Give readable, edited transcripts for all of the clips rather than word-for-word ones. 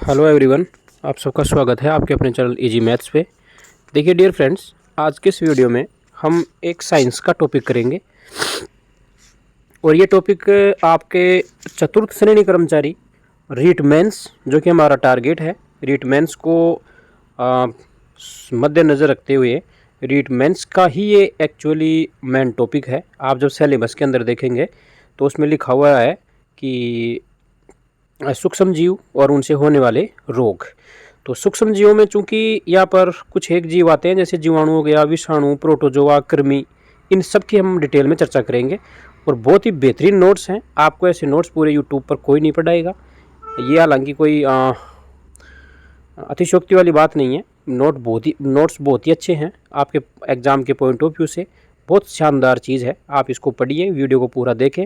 Hello everyone, आप सबका स्वागत है आपके अपने चैनल इजी मैथ्स पे। देखिए डियर फ्रेंड्स, आज के इस वीडियो में हम एक साइंस का टॉपिक करेंगे और ये टॉपिक आपके चतुर्थ श्रेणी कर्मचारी रीट मेंस, जो कि हमारा टारगेट है, रीट मेंस को मद्देनज़र रखते हुए रीट मेंस का ही ये एक्चुअली मेन टॉपिक है। आप जब सिलेबस के अंदर देखेंगे तो उसमें लिखा हुआ है कि सूक्ष्म जीव और उनसे होने वाले रोग। तो सूक्ष्म जीवों में चूंकि यहाँ पर कुछ एक जीव आते हैं, जैसे जीवाणु हो गया, विषाणु, प्रोटोजोआ, कृमि, इन सब की हम डिटेल में चर्चा करेंगे और बहुत ही बेहतरीन नोट्स हैं। आपको ऐसे नोट्स पूरे यूट्यूब पर कोई नहीं पढ़ाएगा। ये हालांकि कोई अतिशयोक्ति वाली बात नहीं है। नोट्स बहुत ही अच्छे हैं आपके एग्ज़ाम के पॉइंट ऑफ व्यू से। बहुत शानदार चीज़ है, आप इसको पढ़िए, वीडियो को पूरा देखें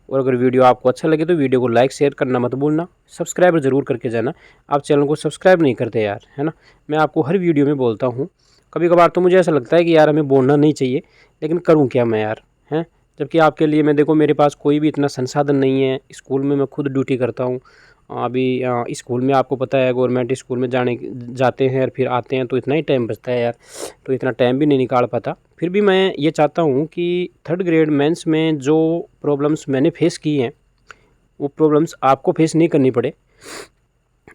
और अगर वीडियो आपको अच्छा लगे तो वीडियो को लाइक शेयर करना मत भूलना। सब्सक्राइब ज़रूर करके जाना। आप चैनल को सब्सक्राइब नहीं करते यार, है ना। मैं आपको हर वीडियो में बोलता हूँ। कभी कभार तो मुझे ऐसा लगता है कि यार हमें बोलना नहीं चाहिए, लेकिन करूँ क्या मैं यार, हैं। जबकि आपके लिए मैं देखो, मेरे पास कोई भी इतना संसाधन नहीं है। स्कूल में मैं खुद ड्यूटी करता हूँ। अभी स्कूल में आपको पता है, गवर्नमेंट स्कूल में जाते हैं और फिर आते हैं तो इतना ही टाइम बचता है यार, तो इतना टाइम भी नहीं निकाल पाता। फिर भी मैं ये चाहता हूँ कि थर्ड ग्रेड मेंस में जो प्रॉब्लम्स मैंने फेस की हैं वो प्रॉब्लम्स आपको फेस नहीं करनी पड़े।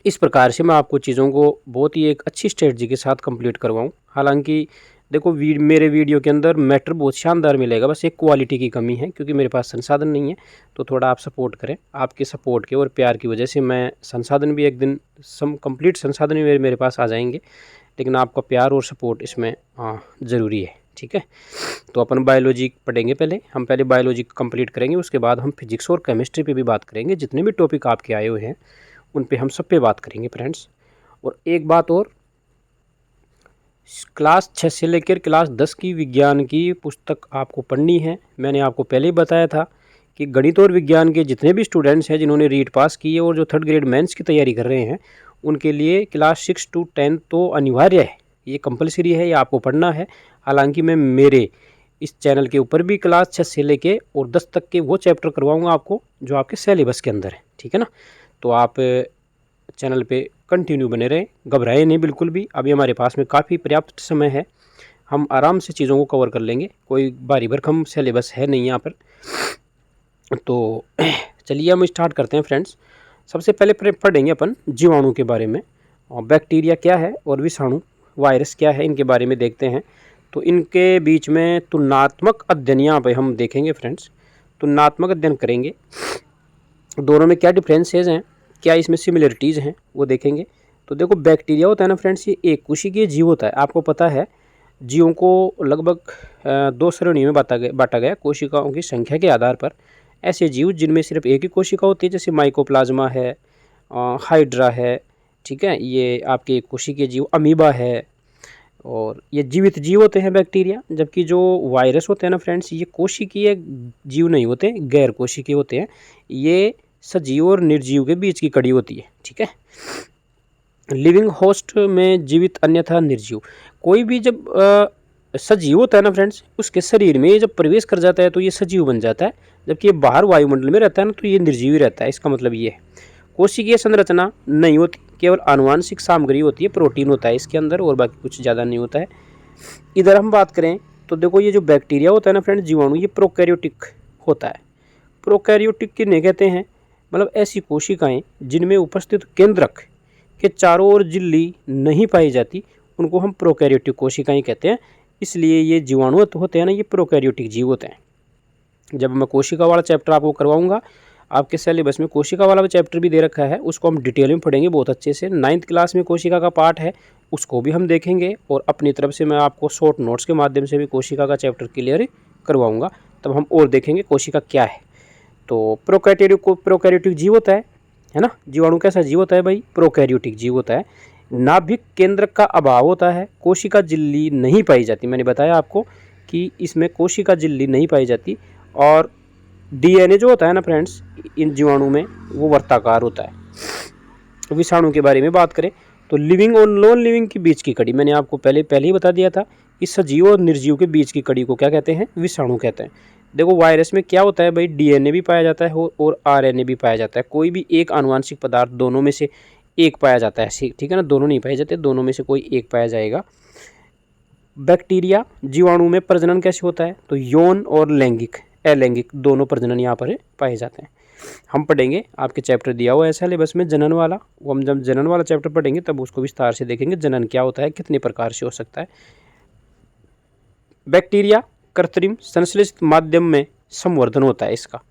इस प्रकार से मैं आपको चीज़ों को बहुत ही एक अच्छी स्ट्रेटजी के साथ कंप्लीट करवाऊँ। हालांकि देखो, मेरे वीडियो के अंदर मैटर बहुत शानदार मिलेगा, बस एक क्वालिटी की कमी है क्योंकि मेरे पास संसाधन नहीं है। तो थोड़ा आप सपोर्ट करें। आपके सपोर्ट के और प्यार की वजह से मैं संसाधन भी एक दिन कंप्लीट संसाधन भी मेरे पास आ जाएंगे, लेकिन आपका प्यार और सपोर्ट इसमें ज़रूरी है, ठीक है। तो अपन बायोलॉजी पढ़ेंगे। हम पहले बायोलॉजी कंप्लीट करेंगे, उसके बाद हम फिजिक्स और केमिस्ट्री पे भी बात करेंगे। जितने भी टॉपिक आपके आए हुए हैं उन पे हम सब पे बात करेंगे फ्रेंड्स। और एक बात और, क्लास 6 से लेकर क्लास 10 की विज्ञान की पुस्तक आपको पढ़नी है। मैंने आपको पहले ही बताया था कि गणित और विज्ञान के जितने भी स्टूडेंट्स हैं जिन्होंने रीट पास की है और जो थर्ड ग्रेड मेंस की तैयारी कर रहे हैं, उनके लिए क्लास 6 to 10 तो अनिवार्य है, ये कंपलसरी है, ये आपको पढ़ना है। हालांकि मैं मेरे इस चैनल के ऊपर भी क्लास 6 से लेके और 10 तक के वो चैप्टर करवाऊँगा आपको जो आपके सिलेबस के अंदर है, ठीक है ना। तो आप चैनल पे कंटिन्यू बने रहें, घबराए नहीं बिल्कुल भी। अभी हमारे पास में काफ़ी पर्याप्त समय है, हम आराम से चीज़ों को कवर कर लेंगे। कोई भारी भरकम सिलेबस है नहीं यहाँ पर। तो चलिए हम स्टार्ट करते हैं फ्रेंड्स। सबसे पहले पढ़ेंगे अपन जीवाणु के बारे में, और बैक्टीरिया क्या है और विषाणु वायरस क्या है, इनके बारे में देखते हैं। तो इनके बीच में तुलनात्मक अध्ययन यहाँ पे हम देखेंगे फ्रेंड्स। तुलनात्मक अध्ययन करेंगे, दोनों में क्या डिफरेंसेस हैं, क्या इसमें सिमिलरिटीज़ हैं, वो देखेंगे। तो देखो, बैक्टीरिया होता है ना फ्रेंड्स, ये एक कोशिकीय जीव होता है। आपको पता है जीवों को लगभग 2 श्रेणियों में बांटा गया कोशिकाओं की संख्या के आधार पर। ऐसे जीव जिनमें सिर्फ एक ही कोशिका होती है, जैसे माइकोप्लाज्मा है, हाइड्रा है, ठीक है, ये आपके कोशिकीय जीव, अमीबा है, और ये जीवित जीव होते हैं बैक्टीरिया। जबकि जो वायरस होते हैं ना फ्रेंड्स, ये कोशिकीय जीव नहीं होते, गैर कोशिकीय होते हैं। ये सजीव और निर्जीव के बीच की कड़ी होती है, ठीक है। लिविंग होस्ट में जीवित अन्यथा निर्जीव। कोई भी जब सजीव होता है ना फ्रेंड्स, उसके शरीर में जब प्रवेश कर जाता है तो ये सजीव बन जाता है, जबकि ये बाहर वायुमंडल में रहता है ना तो ये निर्जीव ही रहता है। इसका मतलब ये है। कोशिकीय संरचना नहीं होती, केवल आनुवांशिक सामग्री होती है, प्रोटीन होता है इसके अंदर और बाकी कुछ ज़्यादा नहीं होता है। इधर हम बात करें तो देखो, ये जो बैक्टीरिया होता है ना फ्रेंड्स, जीवाणु, ये प्रोकैरियोटिक होता है। प्रोकैरियोटिक किन्हें कहते हैं, मतलब ऐसी कोशिकाएं जिनमें उपस्थित केंद्रक के चारों ओर झिल्ली नहीं पाई जाती, उनको हम प्रोकैरियोटिक कोशिकाएं कहते हैं। इसलिए ये जीवाणु होते हैं ना, ये प्रोकैरियोटिक जीव होते हैं। जब मैं कोशिका वाला चैप्टर आपको करवाऊंगा, आपके सिलेबस में कोशिका वाला चैप्टर भी दे रखा है, उसको हम डिटेल में पढ़ेंगे बहुत अच्छे से। 9th क्लास में कोशिका का पार्ट है, उसको भी हम देखेंगे और अपनी तरफ से मैं आपको शॉर्ट नोट्स के माध्यम से भी कोशिका का चैप्टर क्लियर करवाऊंगा। तब हम और देखेंगे कोशिका क्या है। तो प्रोकैरियोटिक जीव होता है ना। जीवाणु कैसा जीव होता है भाई, प्रोकैरियोटिक जीव होता है। नाभिक केंद्रक का अभाव होता है, कोशिका झिल्ली नहीं पाई जाती। मैंने बताया आपको कि इसमें कोशिका झिल्ली नहीं पाई जाती। और डीएनए जो होता है ना फ्रेंड्स, इन जीवाणु में वो वर्ताकार होता है। विषाणु के बारे में बात करें तो लिविंग और नॉन लिविंग के बीच की कड़ी, मैंने आपको पहले ही बता दिया था। इस सजीव और निर्जीव के बीच की कड़ी को क्या कहते हैं, विषाणु कहते हैं। देखो, वायरस में क्या होता है भाई, डीएनए भी पाया जाता है और आरएनए भी पाया जाता है। कोई भी एक आनुवांशिक पदार्थ दोनों में से एक पाया जाता है, ठीक है ना, दोनों नहीं पाए जाते, दोनों में से कोई एक पाया जाएगा। बैक्टीरिया जीवाणु में प्रजनन कैसे होता है, तो यौन और लैंगिक अलैंगिक दोनों प्रजनन यहाँ पर पाए जाते हैं। हम पढ़ेंगे, आपके चैप्टर दिया हुआ है सिलेबस में जनन वाला, वो हम जब जनन वाला चैप्टर पढ़ेंगे तब उसको विस्तार से देखेंगे, जनन क्या होता है, कितने प्रकार से हो सकता है। बैक्टीरिया कृत्रिम संश्लेषित माध्यम में संवर्धन होता है इसका,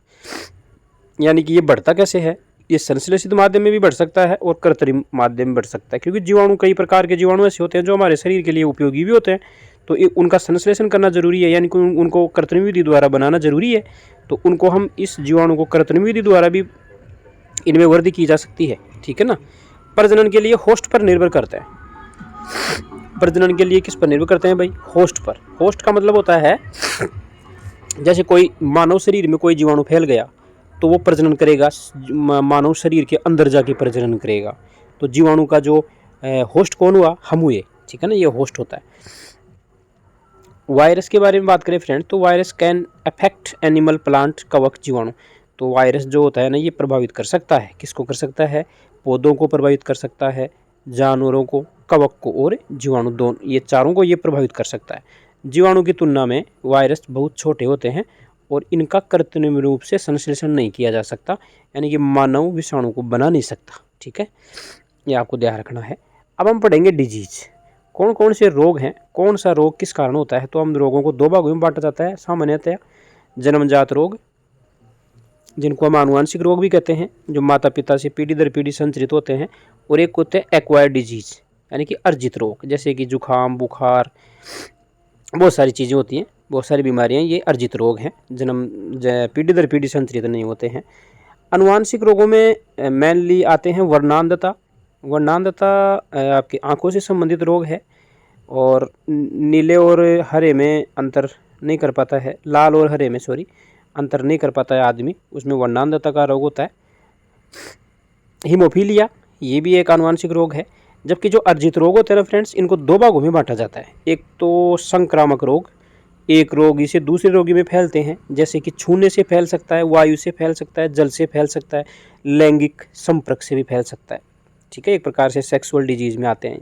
यानी कि ये बढ़ता कैसे है, ये संश्लेषित माध्यम में भी बढ़ सकता है और कृत्रिम माध्यम में बढ़ सकता है, क्योंकि जीवाणु कई प्रकार के जीवाणु ऐसे होते हैं जो हमारे शरीर के लिए उपयोगी भी होते हैं, तो उनका संश्लेषण करना जरूरी है, यानी कि उनको कृत्रिम विधि द्वारा बनाना जरूरी है। तो उनको हम इस जीवाणु को कृत्रिम विधि द्वारा भी इनमें वृद्धि की जा सकती है, ठीक है ना। प्रजनन के लिए होस्ट पर निर्भर करता है, प्रजनन के लिए किस पर निर्भर करते हैं भाई, होस्ट पर। होस्ट का मतलब होता है जैसे कोई मानव शरीर में कोई जीवाणु फैल गया तो वो प्रजनन करेगा, मानव शरीर के अंदर जाके प्रजनन करेगा। तो जीवाणु का जो होस्ट कौन हुआ, हम हुए, ठीक है ना, ये होस्ट होता है। वायरस के बारे में बात करें फ्रेंड, तो virus can affect animal plant कवक जीवाणु। तो वायरस जो होता है ना, ये प्रभावित कर सकता है, किसको कर सकता है, पौधों को प्रभावित कर सकता है, जानवरों को, कवक को और जीवाणु, दोनों ये चारों को ये प्रभावित कर सकता है। जीवाणु की तुलना में वायरस बहुत छोटे होते हैं और इनका कृत्रिम रूप से संश्लेषण नहीं किया जा सकता, यानी कि मानव विषाणु को बना नहीं सकता, ठीक है, ये आपको ध्यान रखना है। अब हम पढ़ेंगे डिजीज, कौन कौन से रोग हैं, कौन सा रोग किस कारण होता है। तो हम रोगों को दो भागों में बांटा जाता है सामान्यतः, जन्मजात रोग जिनको हम आनुवंशिक रोग भी कहते हैं, जो माता पिता से पीढ़ी दर पीढ़ी संचरित होते हैं, और एक होते हैं एक्वायर्ड डिजीज यानी कि अर्जित रोग, जैसे कि जुखाम, बुखार, बहुत सारी चीज़ें होती हैं, बहुत सारी बीमारियां, ये अर्जित रोग हैं, पीढ़ी दर पीढ़ी संचरित नहीं होते हैं। आनुवंशिक रोगों में मेनली आते हैं वर्णांधता, वर्णांधता आपकी आंखों से संबंधित रोग है, और नीले और हरे में अंतर नहीं कर पाता है, लाल और हरे में अंतर नहीं कर पाता है आदमी, उसमें वर्णांधता का रोग होता है। हीमोफीलिया, ये भी एक आनुवंशिक रोग है। जबकि जो अर्जित रोग होते हैं ना फ्रेंड्स, इनको दो भागों में बांटा जाता है, एक तो संक्रामक रोग, एक रोगी से दूसरे रोगी में फैलते हैं, जैसे कि छूने से फैल सकता है, वायु से फैल सकता है, जल से फैल सकता है, लैंगिक संपर्क से भी फैल सकता है, ठीक है, एक प्रकार से सेक्सुअल डिजीज में आते हैं।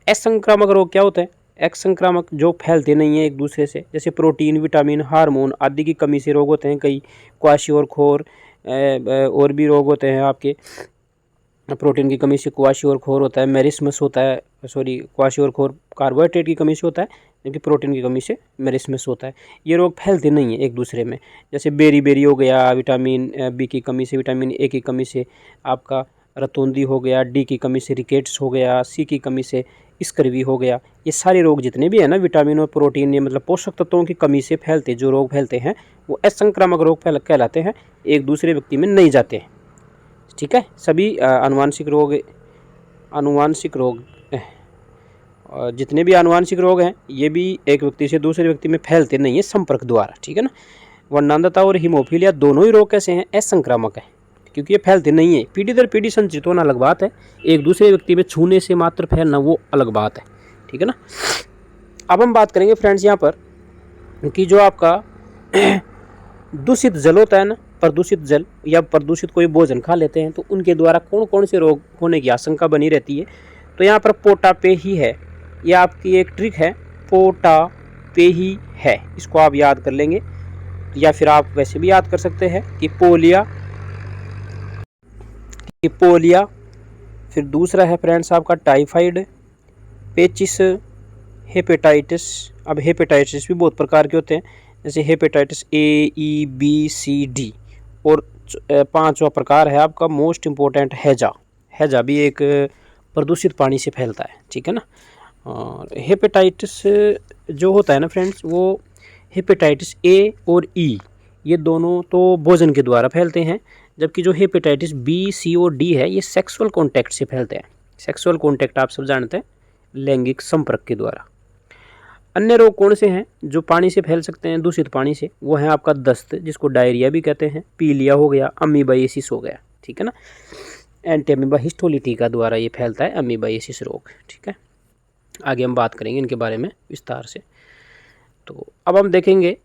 असंक्रामक रोग क्या होते हैं, असंक्रामक जो फैलते नहीं हैं एक दूसरे से, जैसे प्रोटीन, विटामिन, हार्मोन आदि की कमी से रोग होते हैं, कई क्वाशियोरखोर और भी रोग होते हैं आपके, प्रोटीन की कमी से क्वाशियोरखोर होता है, मेरिस्मस होता है, क्वाशियोरखोर कार्बोहाइड्रेट की कमी से होता है, जबकि प्रोटीन की कमी से मेरिस्मस होता है। ये रोग फैलते नहीं हैं एक दूसरे में, जैसे बेरी हो गया, विटामिन बी की कमी से, विटामिन ए की कमी से आपका रतौंधी हो गया, डी की कमी से रिकेट्स हो गया, सी की कमी से स्कर्वी हो गया। ये सारे रोग जितने भी हैं ना, विटामिन और प्रोटीन, ये मतलब पोषक तत्वों की कमी से फैलते जो रोग फैलते हैं, वो असंक्रामक रोग कहलाते हैं, एक दूसरे व्यक्ति में नहीं जाते हैं, ठीक है। सभी आनुवंशिक रोग जितने भी आनुवंशिक रोग हैं, ये भी एक व्यक्ति से दूसरे व्यक्ति में फैलते नहीं है संपर्क द्वारा, ठीक है ना। वर्णांधता और हीमोफीलिया दोनों ही रोग कैसे हैं, असंक्रामक है, क्योंकि ये फैलते नहीं है, पीढ़ी दर पीढ़ी संचित होना अलग बात है, एक दूसरे व्यक्ति में छूने से मात्र फैलना वो अलग बात है, ठीक है ना। अब हम बात करेंगे फ्रेंड्स यहाँ पर कि जो आपका दूषित जल होता है ना, प्रदूषित जल या प्रदूषित कोई भोजन खा लेते हैं, तो उनके द्वारा कौन कौन से रोग होने की आशंका बनी रहती है। तो यहाँ पर पोटापेही है, यह आपकी एक ट्रिक है, पोटापेही है, इसको आप याद कर लेंगे, या फिर आप वैसे भी याद कर सकते हैं कि पोलिया, फिर दूसरा है फ्रेंड्स आपका टाइफाइड, पेचिस, हेपेटाइटिस। अब हेपेटाइटिस भी बहुत प्रकार के होते हैं, जैसे hepatitis A, E, B, C, D, और पांचवा प्रकार है आपका मोस्ट इम्पोर्टेंट हैजा। हैजा भी एक प्रदूषित पानी से फैलता है, ठीक है ना। और हेपेटाइटिस जो होता है ना फ्रेंड्स, वो हेपेटाइटिस ए और ई ये दोनों तो भोजन के द्वारा फैलते हैं, जबकि जो हेपेटाइटिस बी, सी और डी है, ये सेक्सुअल कॉन्टैक्ट से फैलते हैं। सेक्सुअल कॉन्टैक्ट आप सब जानते हैं, लैंगिक संपर्क के द्वारा। अन्य रोग कौन से हैं जो पानी से फैल सकते हैं, दूषित पानी से, वो है आपका दस्त, जिसको डायरिया भी कहते हैं, पीलिया हो गया, अमीबाइसिस हो गया, ठीक है ना। एंटी अमीबा हिस्टोलिटिका द्वारा ये फैलता है अमीबाइसिस रोग, ठीक है। आगे हम बात करेंगे इनके बारे में विस्तार से। तो अब हम देखेंगे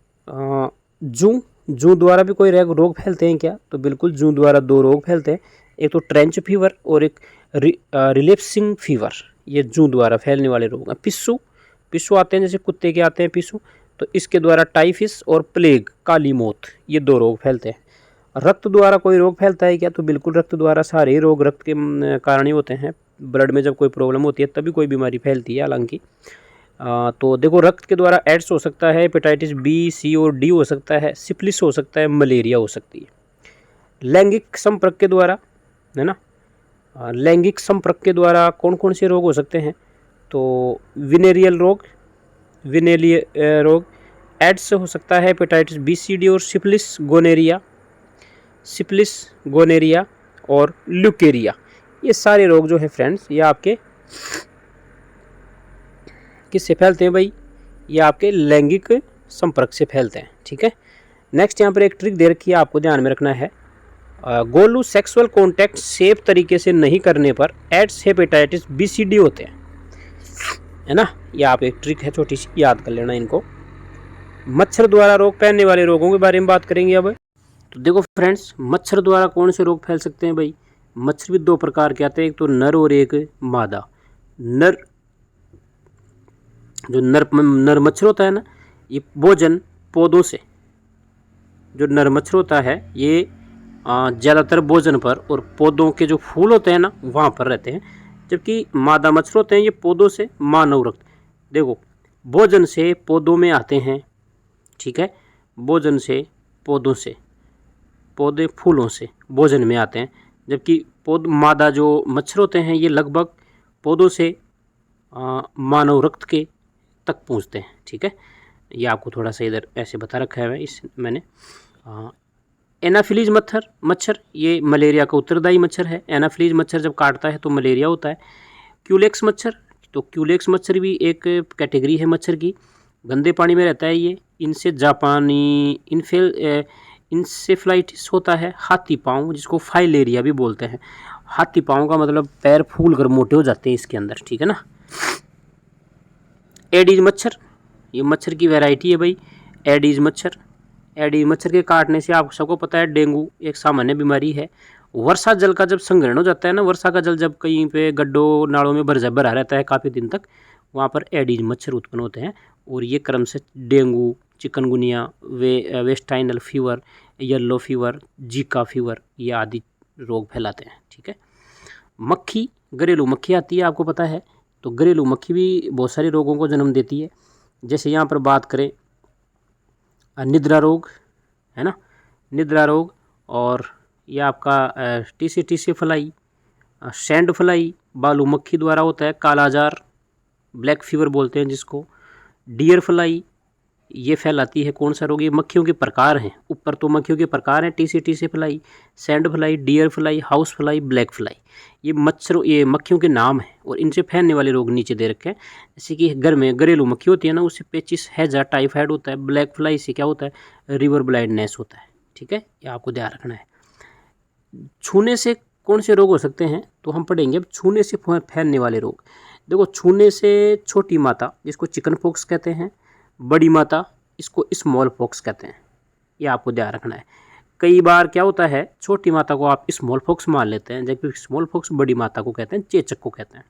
जूं द्वारा भी कोई रोग फैलते हैं क्या, तो बिल्कुल जूं द्वारा दो रोग फैलते हैं, एक तो ट्रेंच फीवर और एक रिलेप्सिंग फीवर, ये जूं द्वारा फैलने वाले रोग हैं। पिस्सू आते हैं, जैसे कुत्ते के आते हैं पिस्सू, तो इसके द्वारा टाइफिस और प्लेग, काली मौत, ये 2 रोग फैलते हैं। रक्त द्वारा कोई रोग फैलता है क्या? तो बिल्कुल रक्त द्वारा सारे रोग रक्त के कारण ही होते हैं। ब्लड में जब कोई प्रॉब्लम होती है तभी कोई बीमारी फैलती है हालांकि। तो देखो, रक्त के द्वारा एड्स हो सकता है, हेपेटाइटिस बी, सी और डी हो सकता है, सिफिलिस हो सकता है, मलेरिया हो सकती है। लैंगिक संपर्क के द्वारा, है ना, लैंगिक संपर्क के द्वारा कौन कौन से रोग हो सकते हैं? तो विनेरियल रोग, एड्स हो सकता है, हेपेटाइटिस बी, सी, डी और सिफिलिस, गोनेरिया और ल्यूकेरिया। ये सारे रोग जो है फ्रेंड्स, ये आपके किससे फैलते हैं भाई? ये आपके लैंगिक संपर्क से फैलते हैं। ठीक है। नेक्स्ट यहाँ पर एक ट्रिक दे रखी है, आपको ध्यान में रखना है। गोलू सेक्सुअल कॉन्टैक्ट सेफ तरीके से नहीं करने पर ads, hepatitis B, C, D होते हैं, है ना। ये आप एक ट्रिक है छोटी सी, याद कर लेना इनको। मच्छर द्वारा रोग फैलने वाले रोगों के बारे में बात करेंगे अब। तो देखो फ्रेंड्स, मच्छर द्वारा कौन से रोग फैल सकते हैं भाई? मच्छर भी 2 प्रकार के आते हैं, एक तो नर और एक मादा। नर, जो नर मच्छर होता है ना, ये भोजन पौधों से, जो नर मच्छर होता है ये ज़्यादातर भोजन पर और पौधों के जो फूल होते हैं ना वहाँ पर रहते हैं, जबकि मादा मच्छर होते हैं ये पौधों से मानव रक्त। देखो, भोजन से पौधों में आते हैं, ठीक है, भोजन से पौधों से, पौधे फूलों से भोजन में आते हैं, जबकि मादा जो मच्छर होते हैं ये लगभग पौधों से मानव रक्त के तक पहुँचते हैं। ठीक है, ये आपको थोड़ा सा इधर ऐसे बता रखा है मैंने। एनाफिलीज मच्छर ये मलेरिया का उत्तरदायी मच्छर है। एनाफिलीज मच्छर जब काटता है तो मलेरिया होता है। क्यूलेक्स मच्छर, तो क्यूलेक्स मच्छर भी एक कैटेगरी है मच्छर की, गंदे पानी में रहता है ये। इनसे जापानी इंसेफ्लाइटिस होता है। हाथी पाँव, जिसको फाइलेरिया भी बोलते हैं, हाथी पाँव का मतलब पैर फूल कर मोटे हो जाते हैं इसके अंदर, ठीक है ना। एडीज मच्छर, ये मच्छर की वैरायटी है भाई, एडीज मच्छर के काटने से आप सबको पता है डेंगू एक सामान्य बीमारी है। वर्षा जल का जब संग्रहण हो जाता है ना, वर्षा का जल जब कहीं पे गड्ढों नालों में भरा रहता है काफ़ी दिन तक, वहाँ पर एडीज मच्छर उत्पन्न होते हैं और ये क्रम से dengue, chikungunya, West Nile fever, yellow fever, Zika fever, ये आदि रोग फैलाते हैं। ठीक है। मक्खी, घरेलू मक्खी आती है, आपको पता है, तो घरेलू मक्खी भी बहुत सारे रोगों को जन्म देती है। जैसे यहाँ पर बात करें निद्रा रोग, है ना, निद्रा रोग, और यह आपका टीसी फ्लाई, सैंड फ्लाई, बालू मक्खी द्वारा होता है। कालाजार, ब्लैक फीवर बोलते हैं जिसको। डियर फ्लाई, ये फैलाती है कौन सा रोग? ये मक्खियों के प्रकार हैं, ऊपर तो मक्खियों के प्रकार हैं, tsetse fly, sand fly, deer fly, house fly, black fly, ये मक्खियों के नाम हैं और इनसे फैलने वाले रोग नीचे दे रखे हैं। जैसे कि घर में घरेलू मक्खी होती है ना, उससे पेचिस, हैजा, टाइफाइड होता है। ब्लैक फ्लाई से क्या होता है? रिवर ब्लाइंडनेस होता है। ठीक है, ये आपको ध्यान रखना है। छूने से कौन से रोग हो सकते हैं? तो हम पढ़ेंगे अब छूने से फैलने वाले रोग। देखो, छूने से छोटी माता, जिसको चिकन पॉक्स कहते हैं, बड़ी माता, इसको स्मॉल पॉक्स कहते हैं, ये आपको ध्यान रखना है। कई बार क्या होता है, छोटी माता को आप स्मॉल पॉक्स मान लेते हैं, जबकि स्मॉल पॉक्स बड़ी माता को कहते हैं, चेचक को कहते हैं।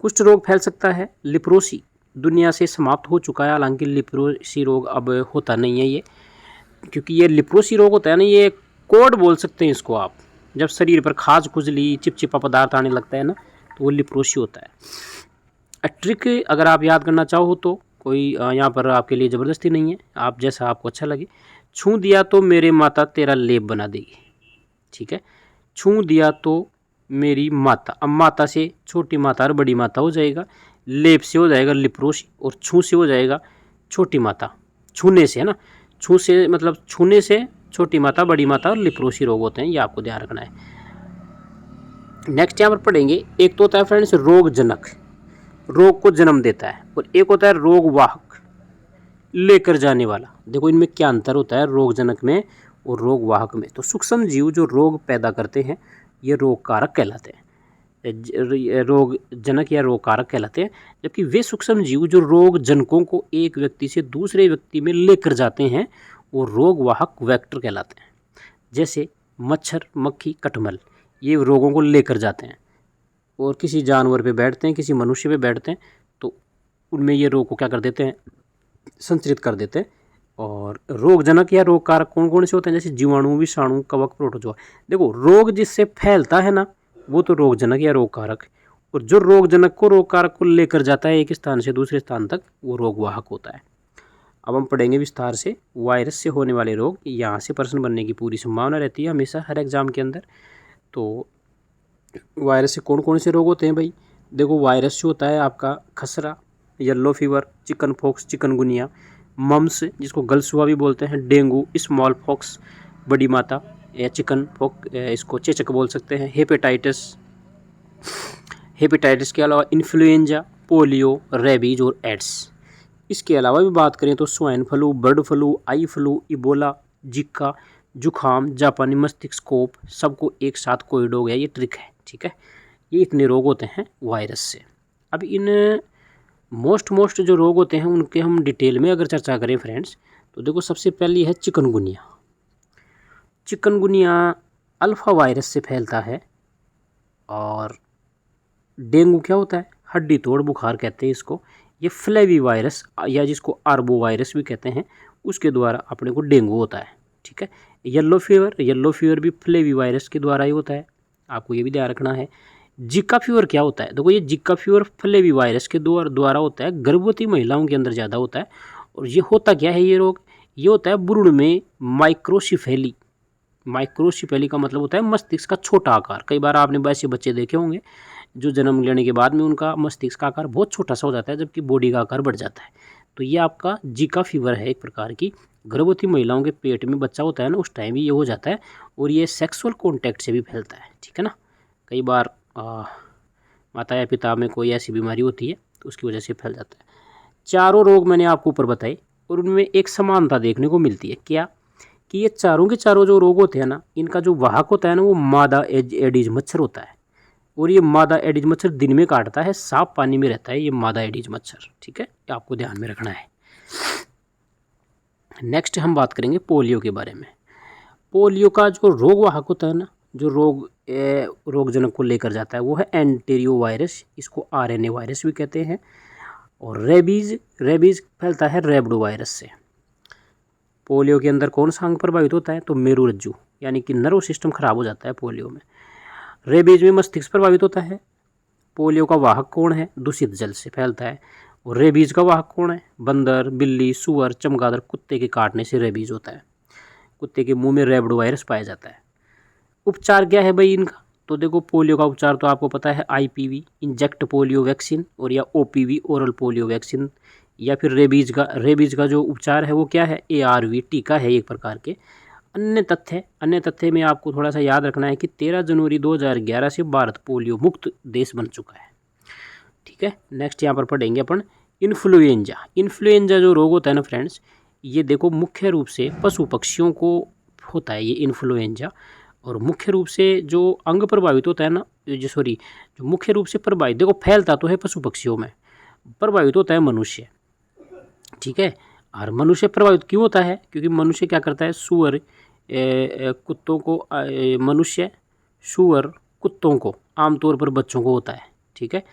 कुष्ठ रोग फैल सकता है। लिप्रोसी दुनिया से समाप्त हो चुका है, हालांकि लिप्रोसी रोग अब होता नहीं है ये, क्योंकि ये लिप्रोसी रोग होता है ना, ये कोड बोल सकते हैं इसको आप, जब शरीर पर खाज खुजली, चिपचिपा पदार्थ आने लगता है ना, तो वो लिप्रोसी होता है। ट्रिक अगर आप याद करना चाहो तो कोई यहाँ पर आपके लिए ज़बरदस्ती नहीं है, आप जैसा आपको अच्छा लगे। छू दिया तो मेरे माता तेरा लेप बना देगी। ठीक है, छू दिया तो मेरी माता, अब माता से छोटी माता और बड़ी माता हो जाएगा, लेप से हो जाएगा लिप्रोसी, और छू से हो जाएगा छोटी माता। छूने से, है ना, छू से मतलब छूने से छोटी माता, बड़ी माता और लिप्रोसी रोग होते हैं, ये आपको ध्यान रखना है। नेक्स्ट यहाँ पर पढ़ेंगे, एक तो होता है फ्रेंड्स रोग जनक, रोग को जन्म देता है, और एक होता है रोग वाहक, लेकर जाने वाला। देखो इनमें क्या अंतर होता है रोग जनक में और रोग वाहक में। तो सूक्ष्म जीव जो रोग पैदा करते हैं ये रोग कारक कहलाते हैं, रोग जनक या रोग कारक कहलाते हैं, जबकि वे सूक्ष्म जीव जो रोग जनकों को एक व्यक्ति से दूसरे व्यक्ति में लेकर जाते हैं वो रोग वाहक वेक्टर कहलाते हैं। जैसे मच्छर, मक्खी, कटमल, ये रोगों को लेकर जाते हैं और किसी जानवर पे बैठते हैं, किसी मनुष्य पे बैठते हैं, तो उनमें ये रोग को क्या कर देते हैं, संचरित कर देते हैं। और रोगजनक या रोग कारक कौन कौन से होते हैं, जैसे जीवाणु, विषाणु, कवक, प्रोटोजोआ। देखो रोग जिससे फैलता है ना, वो तो रोगजनक या रोग कारक है, और जो रोगजनक को, रोग कारक को लेकर जाता है एक स्थान से दूसरे स्थान तक, वो रोगवाहक होता है। अब हम पढ़ेंगे विस्तार से वायरस से होने वाले रोग। यहाँ से प्रश्न बनने की पूरी संभावना रहती है हमेशा हर एग्जाम के अंदर। तो वायरस से कौन कौन से रोग होते हैं भाई? देखो वायरस से होता है आपका खसरा, yellow fever, chicken pox, chikungunya, mumps जिसको गलसुआ भी बोलते हैं, डेंगू, स्मॉल पॉक्स, बड़ी माता या चिकन पॉक्स, इसको चेचक बोल सकते हैं, हेपेटाइटिस के अलावा इन्फ्लुएंजा, पोलियो, रेबीज और एड्स। इसके अलावा भी बात करें तो swine flu, bird flu, eye flu, Ebola, जिका, जुखाम, जापानी मस्तिष्कोप, सबको एक साथ कोविड हो गया, ये ट्रिक है, ठीक है। ये इतने रोग होते हैं वायरस से। अब इन मोस्ट जो रोग होते हैं उनके हम डिटेल में अगर चर्चा करें फ्रेंड्स, तो देखो सबसे पहली है चिकनगुनिया। चिकनगुनिया अल्फा वायरस से फैलता है। और डेंगू क्या होता है, हड्डी तोड़ बुखार कहते हैं इसको। ये फ्लेवी वायरस या जिसको आर्बो वायरस भी कहते हैं, उसके द्वारा अपने को डेंगू होता है, ठीक है। येलो फीवर भी फ्लेवी वायरस के द्वारा ही होता है, आपको ये भी ध्यान रखना है। जिका फीवर क्या होता है, देखो ये जिका फीवर फ्लेवी वायरस के द्वारा होता है, गर्भवती महिलाओं के अंदर ज़्यादा होता है। और ये होता क्या है ये रोग, ये होता है भ्रूण में माइक्रोसिफेली का मतलब होता है मस्तिष्क का छोटा आकार। कई बार आपने ऐसे बच्चे देखे होंगे जो जन्म लेने के बाद में उनका मस्तिष्क का आकार बहुत छोटा सा हो जाता है, जबकि बॉडी का आकार बढ़ जाता है। तो ये आपका जिका फीवर है एक प्रकार की। गर्भवती महिलाओं के पेट में बच्चा होता है ना, उस टाइम ये हो जाता है, और ये सेक्सुअल कॉन्टैक्ट से भी फैलता है, ठीक है ना। कई बार माता या पिता में कोई ऐसी बीमारी होती है तो उसकी वजह से फैल जाता है। चारों रोग मैंने आपको ऊपर बताए, और उनमें एक समानता देखने को मिलती है। क्या कि ये चारों के चारों जो रोग होते हैं ना, इनका जो वाहक होता है ना, वो मादा एडिज मच्छर होता है। और ये मादा एडिज मच्छर दिन में काटता है, साफ पानी में रहता है ये मादा एडिज मच्छर, ठीक है, ये आपको ध्यान में रखना है। नेक्स्ट हम बात करेंगे पोलियो के बारे में। पोलियो का जो रोग वाहक होता है ना, जो रोगजनक को लेकर जाता है, वो है एंटेरियो वायरस, इसको आरएनए वायरस भी कहते हैं। और रेबीज फैलता है रेबडो वायरस से। पोलियो के अंदर कौन सा अंग प्रभावित होता है, तो मेरुरज्जु, यानी कि नर्व सिस्टम खराब हो जाता है पोलियो में। रेबीज में मस्तिष्क प्रभावित होता है। पोलियो का वाहक कौन है, दूषित जल से फैलता है। और रेबीज का वाहक कौन है, बंदर, बिल्ली, सुअर, चमगादड़, कुत्ते के काटने से रेबीज होता है। कुत्ते के मुंह में रेबडो वायरस पाया जाता है। उपचार क्या है भाई इनका, तो देखो पोलियो का उपचार तो आपको पता है, आईपीवी इंजेक्ट पोलियो वैक्सीन, और या ओपीवी ओरल पोलियो वैक्सीन। या फिर रेबीज का जो उपचार है वो क्या है, एआरवी टीका है एक प्रकार के। अन्य तथ्य में आपको थोड़ा सा याद रखना है कि 13 जनवरी 2011 से भारत पोलियो मुक्त देश बन चुका है, ठीक है। नेक्स्ट यहाँ पर पढ़ेंगे अपन इन्फ्लुएंजा जो रोग होता है ना फ्रेंड्स, ये देखो मुख्य रूप से पशु पक्षियों को होता है ये इन्फ्लुएंजा। और मुख्य रूप से जो अंग प्रभावित होता है ना, जो मुख्य रूप से प्रभावित, देखो फैलता तो है पशु पक्षियों में, प्रभावित होता है मनुष्य, ठीक है। और मनुष्य प्रभावित क्यों होता है, क्योंकि मनुष्य क्या करता है, सुअर कुत्तों को आमतौर पर बच्चों को होता है, ठीक है।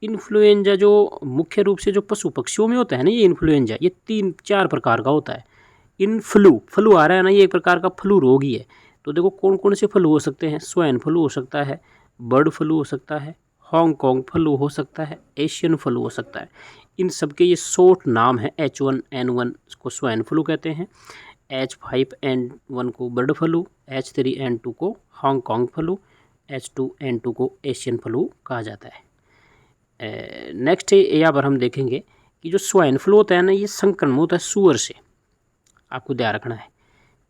इन्फ्लुएंजा जो मुख्य रूप से जो पशु पक्षियों में होता है ना, ये इन्फ्लुएंजा ये 3-4 प्रकार का होता है। फ्लू आ रहा है ना, ये एक प्रकार का फ्लू रोग ही है। तो देखो कौन कौन से फ्लू हो सकते हैं, स्वाइन फ्लू हो सकता है, बर्ड फ्लू हो सकता है, हांगकांग फ्लू हो सकता है, एशियन फ्लू हो सकता है। इन सब के ये शॉर्ट नाम है। H1N1 को स्वाइन फ्लू कहते हैं, H5N1 को बर्ड फ्लू, H3N2 को हांगकांग फ्लू, H2N2 को एशियन फ्लू कहा जाता है। नेक्स्ट यहाँ पर हम देखेंगे कि जो स्वाइन फ्लू होता है ना, ये संक्रमण होता है सुअर से, आपको ध्यान रखना है,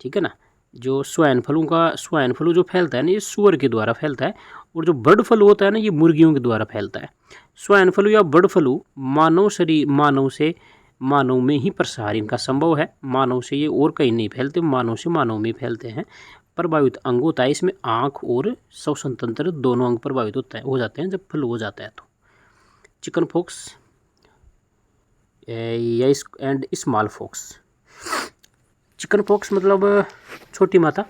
ठीक है ना। जो स्वाइन फ्लू जो फैलता है ना, ये सुअर के द्वारा फैलता है। और जो बर्ड फ्लू होता है ना, ये मुर्गियों के द्वारा फैलता है। स्वाइन फ्लू या बर्ड फ्लू मानव में ही प्रसार इनका संभव है। मानव से ये और कहीं नहीं फैलते, मानव से मानव में फैलते हैं। प्रभावित अंग होता है इसमें आँख और श्वसन तंत्र दोनों अंग प्रभावित हो जाते हैं जब फ्लू हो जाता है। तो chicken pox and small pox. Chicken pox मतलब छोटी माता,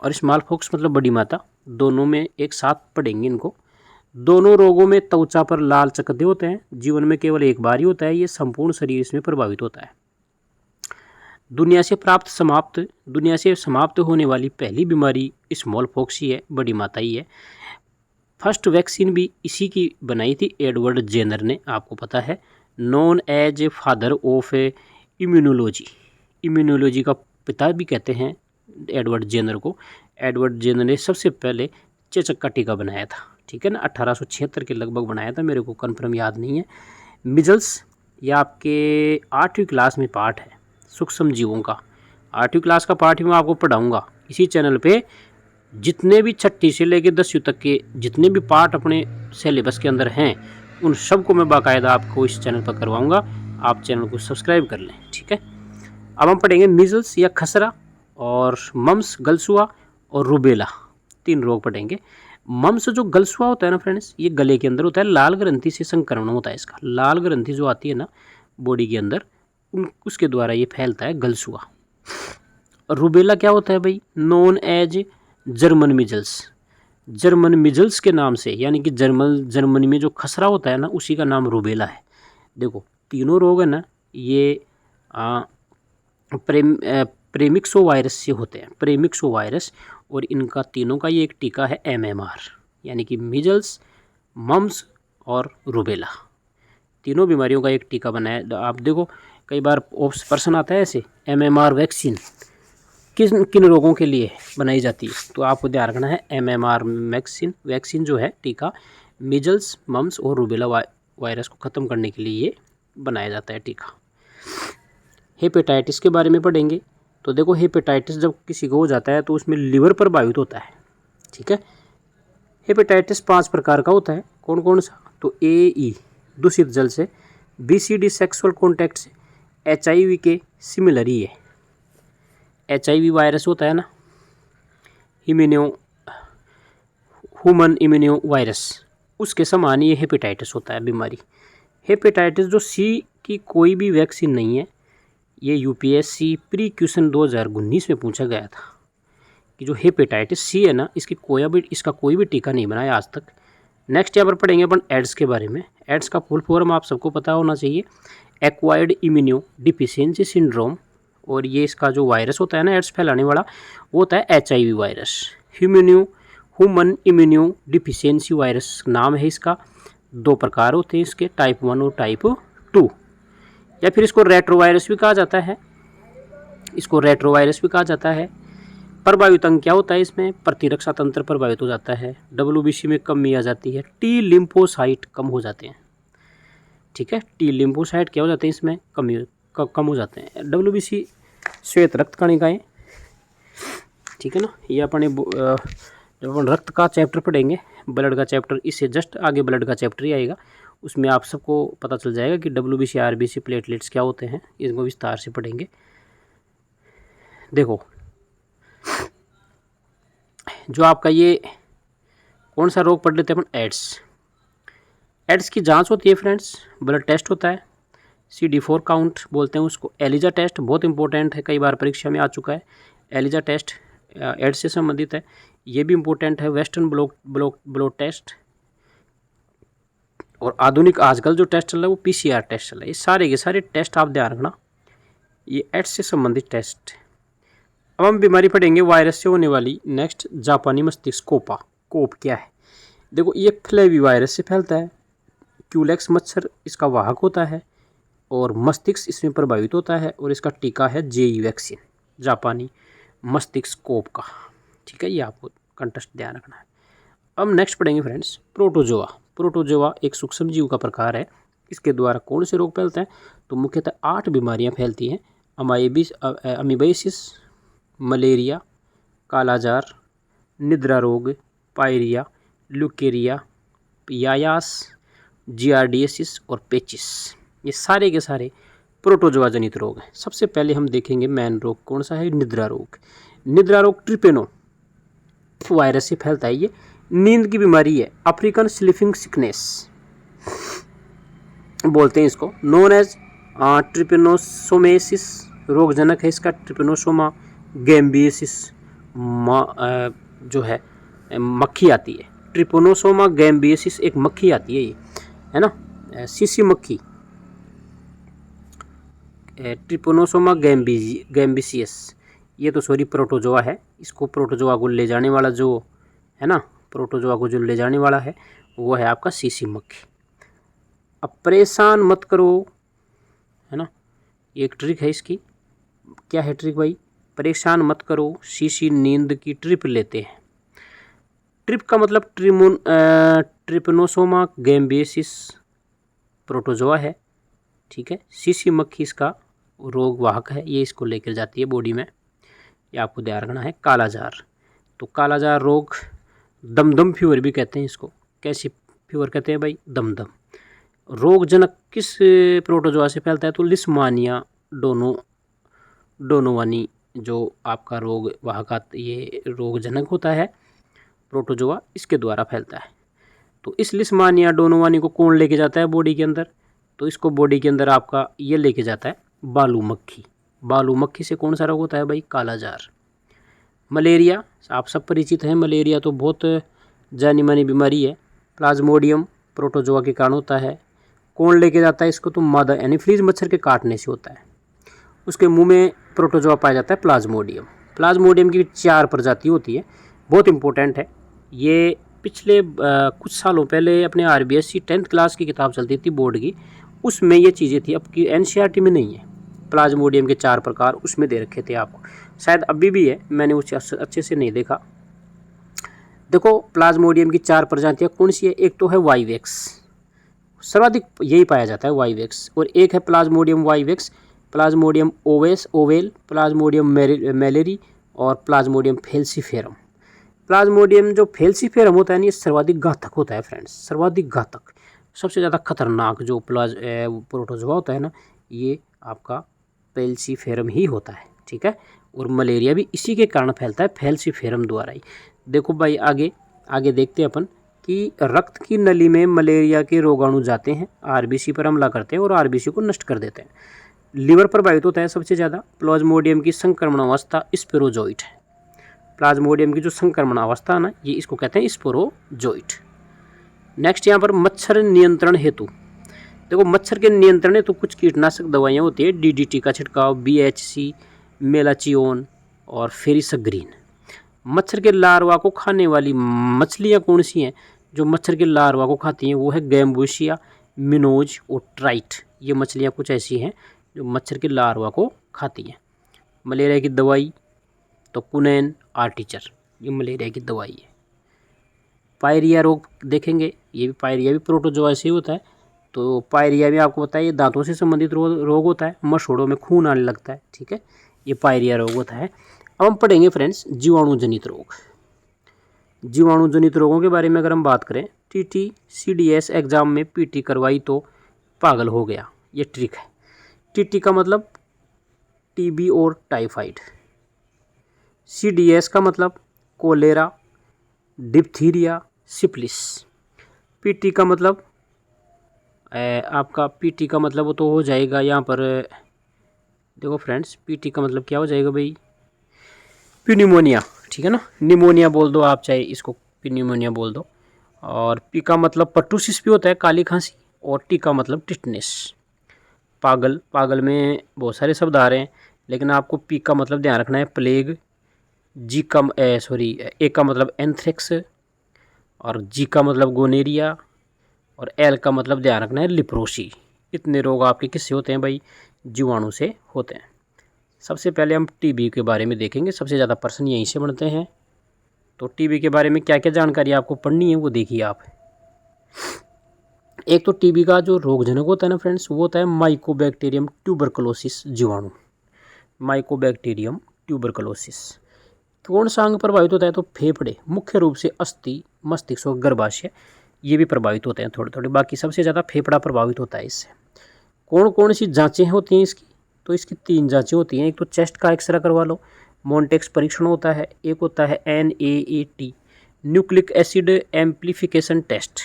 और स्मॉल पॉक्स मतलब बड़ी माता, दोनों में एक साथ पढ़ेंगे इनको। दोनों रोगों में त्वचा पर लाल चकत्ते होते हैं, जीवन में केवल एक बार ही होता है, ये संपूर्ण शरीर इसमें प्रभावित होता है। दुनिया से समाप्त होने वाली पहली बीमारी स्मॉल पॉक्स ही है, बड़ी माता ही है। फर्स्ट वैक्सीन भी इसी की बनाई थी एडवर्ड जेनर ने, आपको पता है, known as father of immunology का पिता भी कहते हैं एडवर्ड जेनर को। एडवर्ड जेनर ने सबसे पहले चेचक का टीका बनाया था, ठीक है ना, 1876 के लगभग बनाया था, मेरे को कंफर्म याद नहीं है। मिजल्स, यह आपके 8वीं क्लास में पार्ट है सूक्ष्म जीवों का, 8वीं क्लास का पार्ट ही मैं आपको पढ़ाऊँगा इसी चैनल पे। जितने भी 6ठी से लेकर 10वीं तक के जितने भी पार्ट अपने सिलेबस के अंदर हैं, उन सबको मैं बाकायदा आपको इस चैनल पर करवाऊँगा, आप चैनल को सब्सक्राइब कर लें, ठीक है। अब हम पढ़ेंगे मीजल्स या खसरा, और मम्स गलसुआ और रूबेला, 3 रोग पढ़ेंगे। मम्स जो गलसुआ होता है ना फ्रेंड्स, ये गले के अंदर होता है, लाल ग्रंथि से संक्रमण होता है इसका, लाल ग्रंथि जो आती है ना बॉडी के अंदर, उसके द्वारा ये फैलता है गलसुआ। और रूबेला क्या होता है भाई, known as German measles, German measles के नाम से, यानी कि जर्मनी में जो खसरा होता है ना उसी का नाम रूबेला है। देखो तीनों रोग है ना ये प्रेमिक्सो वायरस से होते हैं, प्रेमिक्सो वायरस, और इनका तीनों का ये एक टीका है MMR, यानी कि मिजल्स, मम्स और रूबेला, तीनों बीमारियों का एक टीका बनाया। आप देखो कई बार प्रश्न आता है ऐसे, MMR वैक्सीन किन किन रोगों के लिए बनाई जाती है, तो आपको ध्यान रखना है MMR वैक्सीन जो है टीका मिजल्स, मम्स और रूबेला वायरस को ख़त्म करने के लिए ये बनाया जाता है टीका। हेपेटाइटिस के बारे में पढ़ेंगे। तो देखो हेपेटाइटिस जब किसी को हो जाता है तो उसमें लिवर प्रभावित होता है, ठीक है। हेपेटाइटिस 5 प्रकार का होता है, कौन कौन सा, तो AE दूषित जल से, BCD सेक्सुअल कॉन्टैक्ट से, HIV के सिमिलर ही है, HIV वायरस होता है ना, ह्यूमन इम्यूनो वायरस, उसके समान ये हेपेटाइटिस होता है बीमारी। हेपेटाइटिस जो C की कोई भी वैक्सीन नहीं है, ये UPSC प्री क्वेश्चन 2019 में पूछा गया था कि जो हेपेटाइटिस C है ना इसका कोई भी टीका नहीं बनाया आज तक। नेक्स्ट यहाँ पर पढ़ेंगे अपन एड्स के बारे में। एड्स का फुल फॉर्म आप सबको पता होना चाहिए, एक्वायर्ड इम्यूनो डिफिशियंसी सिंड्रोम, और ये इसका जो वायरस होता है ना एड्स फैलाने वाला, वो होता है HIV virus. Human immuno deficiency virus नाम है इसका। 2 प्रकार होते हैं इसके, टाइप 1 और टाइप 2, या फिर इसको रेट्रोवायरस भी कहा जाता है, प्रभावित अंग क्या होता है इसमें, प्रतिरक्षा तंत्र प्रभावित हो जाता है, WBC में कमी आ जाती है, T लिम्फोसाइट कम हो जाते हैं, ठीक है। T लिम्फोसाइट क्या हो जाते हैं इसमें, कम हो जाते हैं। WBC श्वेत रक्त कणिकाएं, ठीक है ना। ये अपने जब अपन रक्त का चैप्टर पढ़ेंगे, ब्लड का चैप्टर, इससे जस्ट आगे ब्लड का चैप्टर ही आएगा, उसमें आप सबको पता चल जाएगा कि WBC RBC प्लेटलेट्स क्या होते हैं, इसको विस्तार से पढ़ेंगे। देखो जो आपका ये कौन सा रोग पढ़ लेते हैं अपन, एड्स की जांच होती है फ्रेंड्स, ब्लड टेस्ट होता है, CD4 काउंट बोलते हैं उसको। एलिजा टेस्ट बहुत इंपॉर्टेंट है, कई बार परीक्षा में आ चुका है, एलिजा टेस्ट एड्स से संबंधित है, ये भी इम्पोर्टेंट है। वेस्टर्न ब्लॉट टेस्ट, और आधुनिक आजकल जो टेस्ट चल रहा है वो PCR टेस्ट चल रहा है। ये सारे के सारे टेस्ट आप ध्यान रखना, ये एड्स से संबंधित टेस्ट। अब हम बीमारी पढ़ेंगे वायरस से होने वाली। नेक्स्ट जापानी मस्तिष्क कोप क्या है, देखो ये फ्लेवी वायरस से फैलता है, क्यूलेक्स मच्छर इसका वाहक होता है, और मस्तिष्क इसमें प्रभावित होता है, और इसका टीका है JE वैक्सीन, जापानी मस्तिष्क कोप का, ठीक है। ये आपको कंटेस्ट ध्यान रखना है। अब नेक्स्ट पढ़ेंगे फ्रेंड्स प्रोटोजोआ एक सूक्ष्म जीव का प्रकार है, इसके द्वारा कौन से रोग फैलते हैं, तो मुख्यतः 8 बीमारियां फैलती हैं, अमीबाइसिस, मलेरिया, कालाजार, निद्रा रोग, पायरिया, ल्यूकेरिया, पियायास, जियार्डियसिस और पेचिस, ये सारे के सारे प्रोटोजोआ जनित रोग हैं। सबसे पहले हम देखेंगे मेन रोग कौन सा है, निद्रा रोग ट्रिपेनो वायरस से फैलता है, ये नींद की बीमारी है, अफ्रीकन स्लीपिंग सिकनेस बोलते हैं इसको, नोन एज ट्रिपेनोसोमेसिस, रोगजनक है इसका ट्रिपेनोसोमा गैम्बियसिस, जो है मक्खी आती है। ट्रिपोनोसोमा गैम्बियसिस एक मक्खी आती है, ये है ना, सीसी मक्खी, ट्रिपोनोसोमा गैम्बिसियस। ये तो सॉरी प्रोटोजोआ है, इसको प्रोटोजोआ को ले जाने वाला जो है ना, प्रोटोजोआ को जो ले जाने वाला है वो है आपका सीसी मक्खी। अब परेशान मत करो, है ना, एक ट्रिक है इसकी। क्या है ट्रिक भाई? परेशान मत करो, सीसी नींद की ट्रिप लेते हैं। ट्रिप का मतलब ट्रिपोनोसोमा गैम्बियसिस प्रोटोजोआ है, ठीक है। सीसी मक्खी इसका रोग वाहक है, ये इसको लेकर जाती है बॉडी में। ये आपको ध्यान रखना है। कालाजार, तो कालाजार रोग दमदम फीवर भी कहते हैं इसको। कैसी फीवर कहते हैं भाई? दमदम। रोगजनक किस प्रोटोजोआ से फैलता है? तो लिस्मानिया डोनोवानी जो आपका रोग वाहक ये रोगजनक होता है प्रोटोजोआ, इसके द्वारा फैलता है। तो इस लिस्मानिया डोनोवानी को कौन लेके जाता है बॉडी के अंदर? तो इसको बॉडी के अंदर आपका ये लेके जाता है बालू मक्खी। बालू मक्खी से कौन सा रोग होता है भाई? कालाजार। मलेरिया, आप सब परिचित हैं, मलेरिया तो बहुत जानी मानी बीमारी है। प्लाज्मोडियम प्रोटोजोआ के कारण होता है। कौन लेके जाता है इसको? तो मादा एनीफ्लीज मच्छर के काटने से होता है। उसके मुंह में प्रोटोजोआ पाया जाता है प्लाज्मोडियम। प्लाज्मोडियम की 4 प्रजाति होती है, बहुत इंपॉर्टेंट है। ये पिछले कुछ सालों पहले अपने RBSC 10th क्लास की किताब चलती थी बोर्ड की, उसमें ये चीज़ें थी। अब की NCERT में नहीं है। प्लाज्मोडियम के 4 प्रकार उसमें दे रखे थे आपको, शायद अभी भी है, मैंने उसे अच्छे से नहीं देखा। देखो प्लाज्मोडियम की 4 प्रजातियाँ कौन सी है? एक तो है वाइवेक्स, सर्वाधिक यही पाया जाता है वाइवेक्स, और एक है plasmodium vivax, plasmodium ovale, plasmodium malariae और प्लाज्मोडियम फेल्सीफेरम। प्लाज्मोडियम जो फेल्सीफेरम होता है ना, ये सर्वाधिक घातक होता है फ्रेंड्स, सर्वाधिक घातक, सबसे ज़्यादा खतरनाक जो प्रोटोजोआ होता है ना, ये आपका फेल्सीफेरम ही होता है, ठीक है। और मलेरिया भी इसी के कारण फैलता है, फेल्सीफेरम द्वारा ही। देखो भाई आगे देखते हैं अपन कि रक्त की नली में मलेरिया के रोगाणु जाते हैं, RBC पर हमला करते हैं और RBC को नष्ट कर देते हैं। लिवर प्रभावित होता है सबसे ज़्यादा। प्लाज्मोडियम की संक्रमण अवस्था स्पोरोजोइट है। प्लाज्मोडियम की जो संक्रमण अवस्था है ना, ये इसको कहते हैं स्पोरोजोइट। नेक्स्ट यहाँ पर मच्छर नियंत्रण हेतु, देखो मच्छर के नियंत्रण हेतु कुछ कीटनाशक दवाइयाँ होती है। DDT का छिड़काव, BHC, मेलाचियोन और फेरिसग्रीन। मच्छर के लार्वा को खाने वाली मछलियाँ कौन सी हैं? जो मच्छर के लार्वा को खाती हैं वो है गैम्बुसिया, मिनोज और ट्राइट। ये मछलियाँ कुछ ऐसी हैं जो मच्छर के लार्वा को खाती हैं। मलेरिया की दवाई तो कुनैन आर्टिचर, ये मलेरिया की दवाई है। पायरिया रोग देखेंगे, ये भी पायरिया भी प्रोटोजोआ से ही होता है। तो पायरिया भी आपको पता है ये दांतों से संबंधित रोग होता है, मसोड़ों में खून आने लगता है, ठीक है, ये पायरिया रोग होता है। अब हम पढ़ेंगे फ्रेंड्स जीवाणु जनित रोग। जीवाणु जनित रोगों के बारे में अगर हम बात करें, TT CDS एग्जाम में PT करवाई तो पागल हो गया, ये ट्रिक है। TT का मतलब TB और टाइफाइड, CDS का मतलब कोलेरा, डिप्थीरिया, सिफिलिस। PT का मतलब आपका PT का मतलब वो तो हो जाएगा यहाँ पर, देखो फ्रेंड्स PT का मतलब क्या हो जाएगा भाई? प्यूनिमोनिया, ठीक है ना, निमोनिया बोल दो आप, चाहे इसको प्यूनिमोनिया बोल दो। और P का मतलब पर्टूसिस भी होता है, काली खांसी, और T का मतलब टिटनेस, पागल में बहुत सारे शब्द आ रहे हैं, लेकिन आपको P का मतलब ध्यान रखना है प्लेग, A का मतलब एंथ्रेक्स, और G का मतलब गोनेरिया, और L का मतलब ध्यान रखना है लिप्रोसी। इतने रोग आपके किससे होते हैं भाई? जीवाणु से होते हैं। सबसे पहले हम TB के बारे में देखेंगे, सबसे ज़्यादा प्रश्न यहीं से बनते हैं। तो TB के बारे में क्या क्या जानकारी आपको पढ़नी है वो देखिए आप। एक तो TB का जो रोगजनक होता है ना फ्रेंड्स, वो होता है माइकोबैक्टीरियम ट्यूबरकुलोसिस जीवाणु। माइकोबैक्टीरियम ट्यूबरकुलोसिस कौन सा अंग प्रभावित होता है? तो फेफड़े, मुख्य रूप से अस्थि, मस्तिष्क और गर्भाशय, ये भी प्रभावित होते हैं थोड़े थोड़े, बाकी सबसे ज़्यादा फेफड़ा प्रभावित होता है इससे। कौन कौन सी जांचें होती हैं इसकी? तो इसकी 3 जांचें होती हैं। एक तो चेस्ट का एक्सरे करवा लो, मोन्टेक्स परीक्षण होता है, एक होता है NAAT nucleic acid amplification test,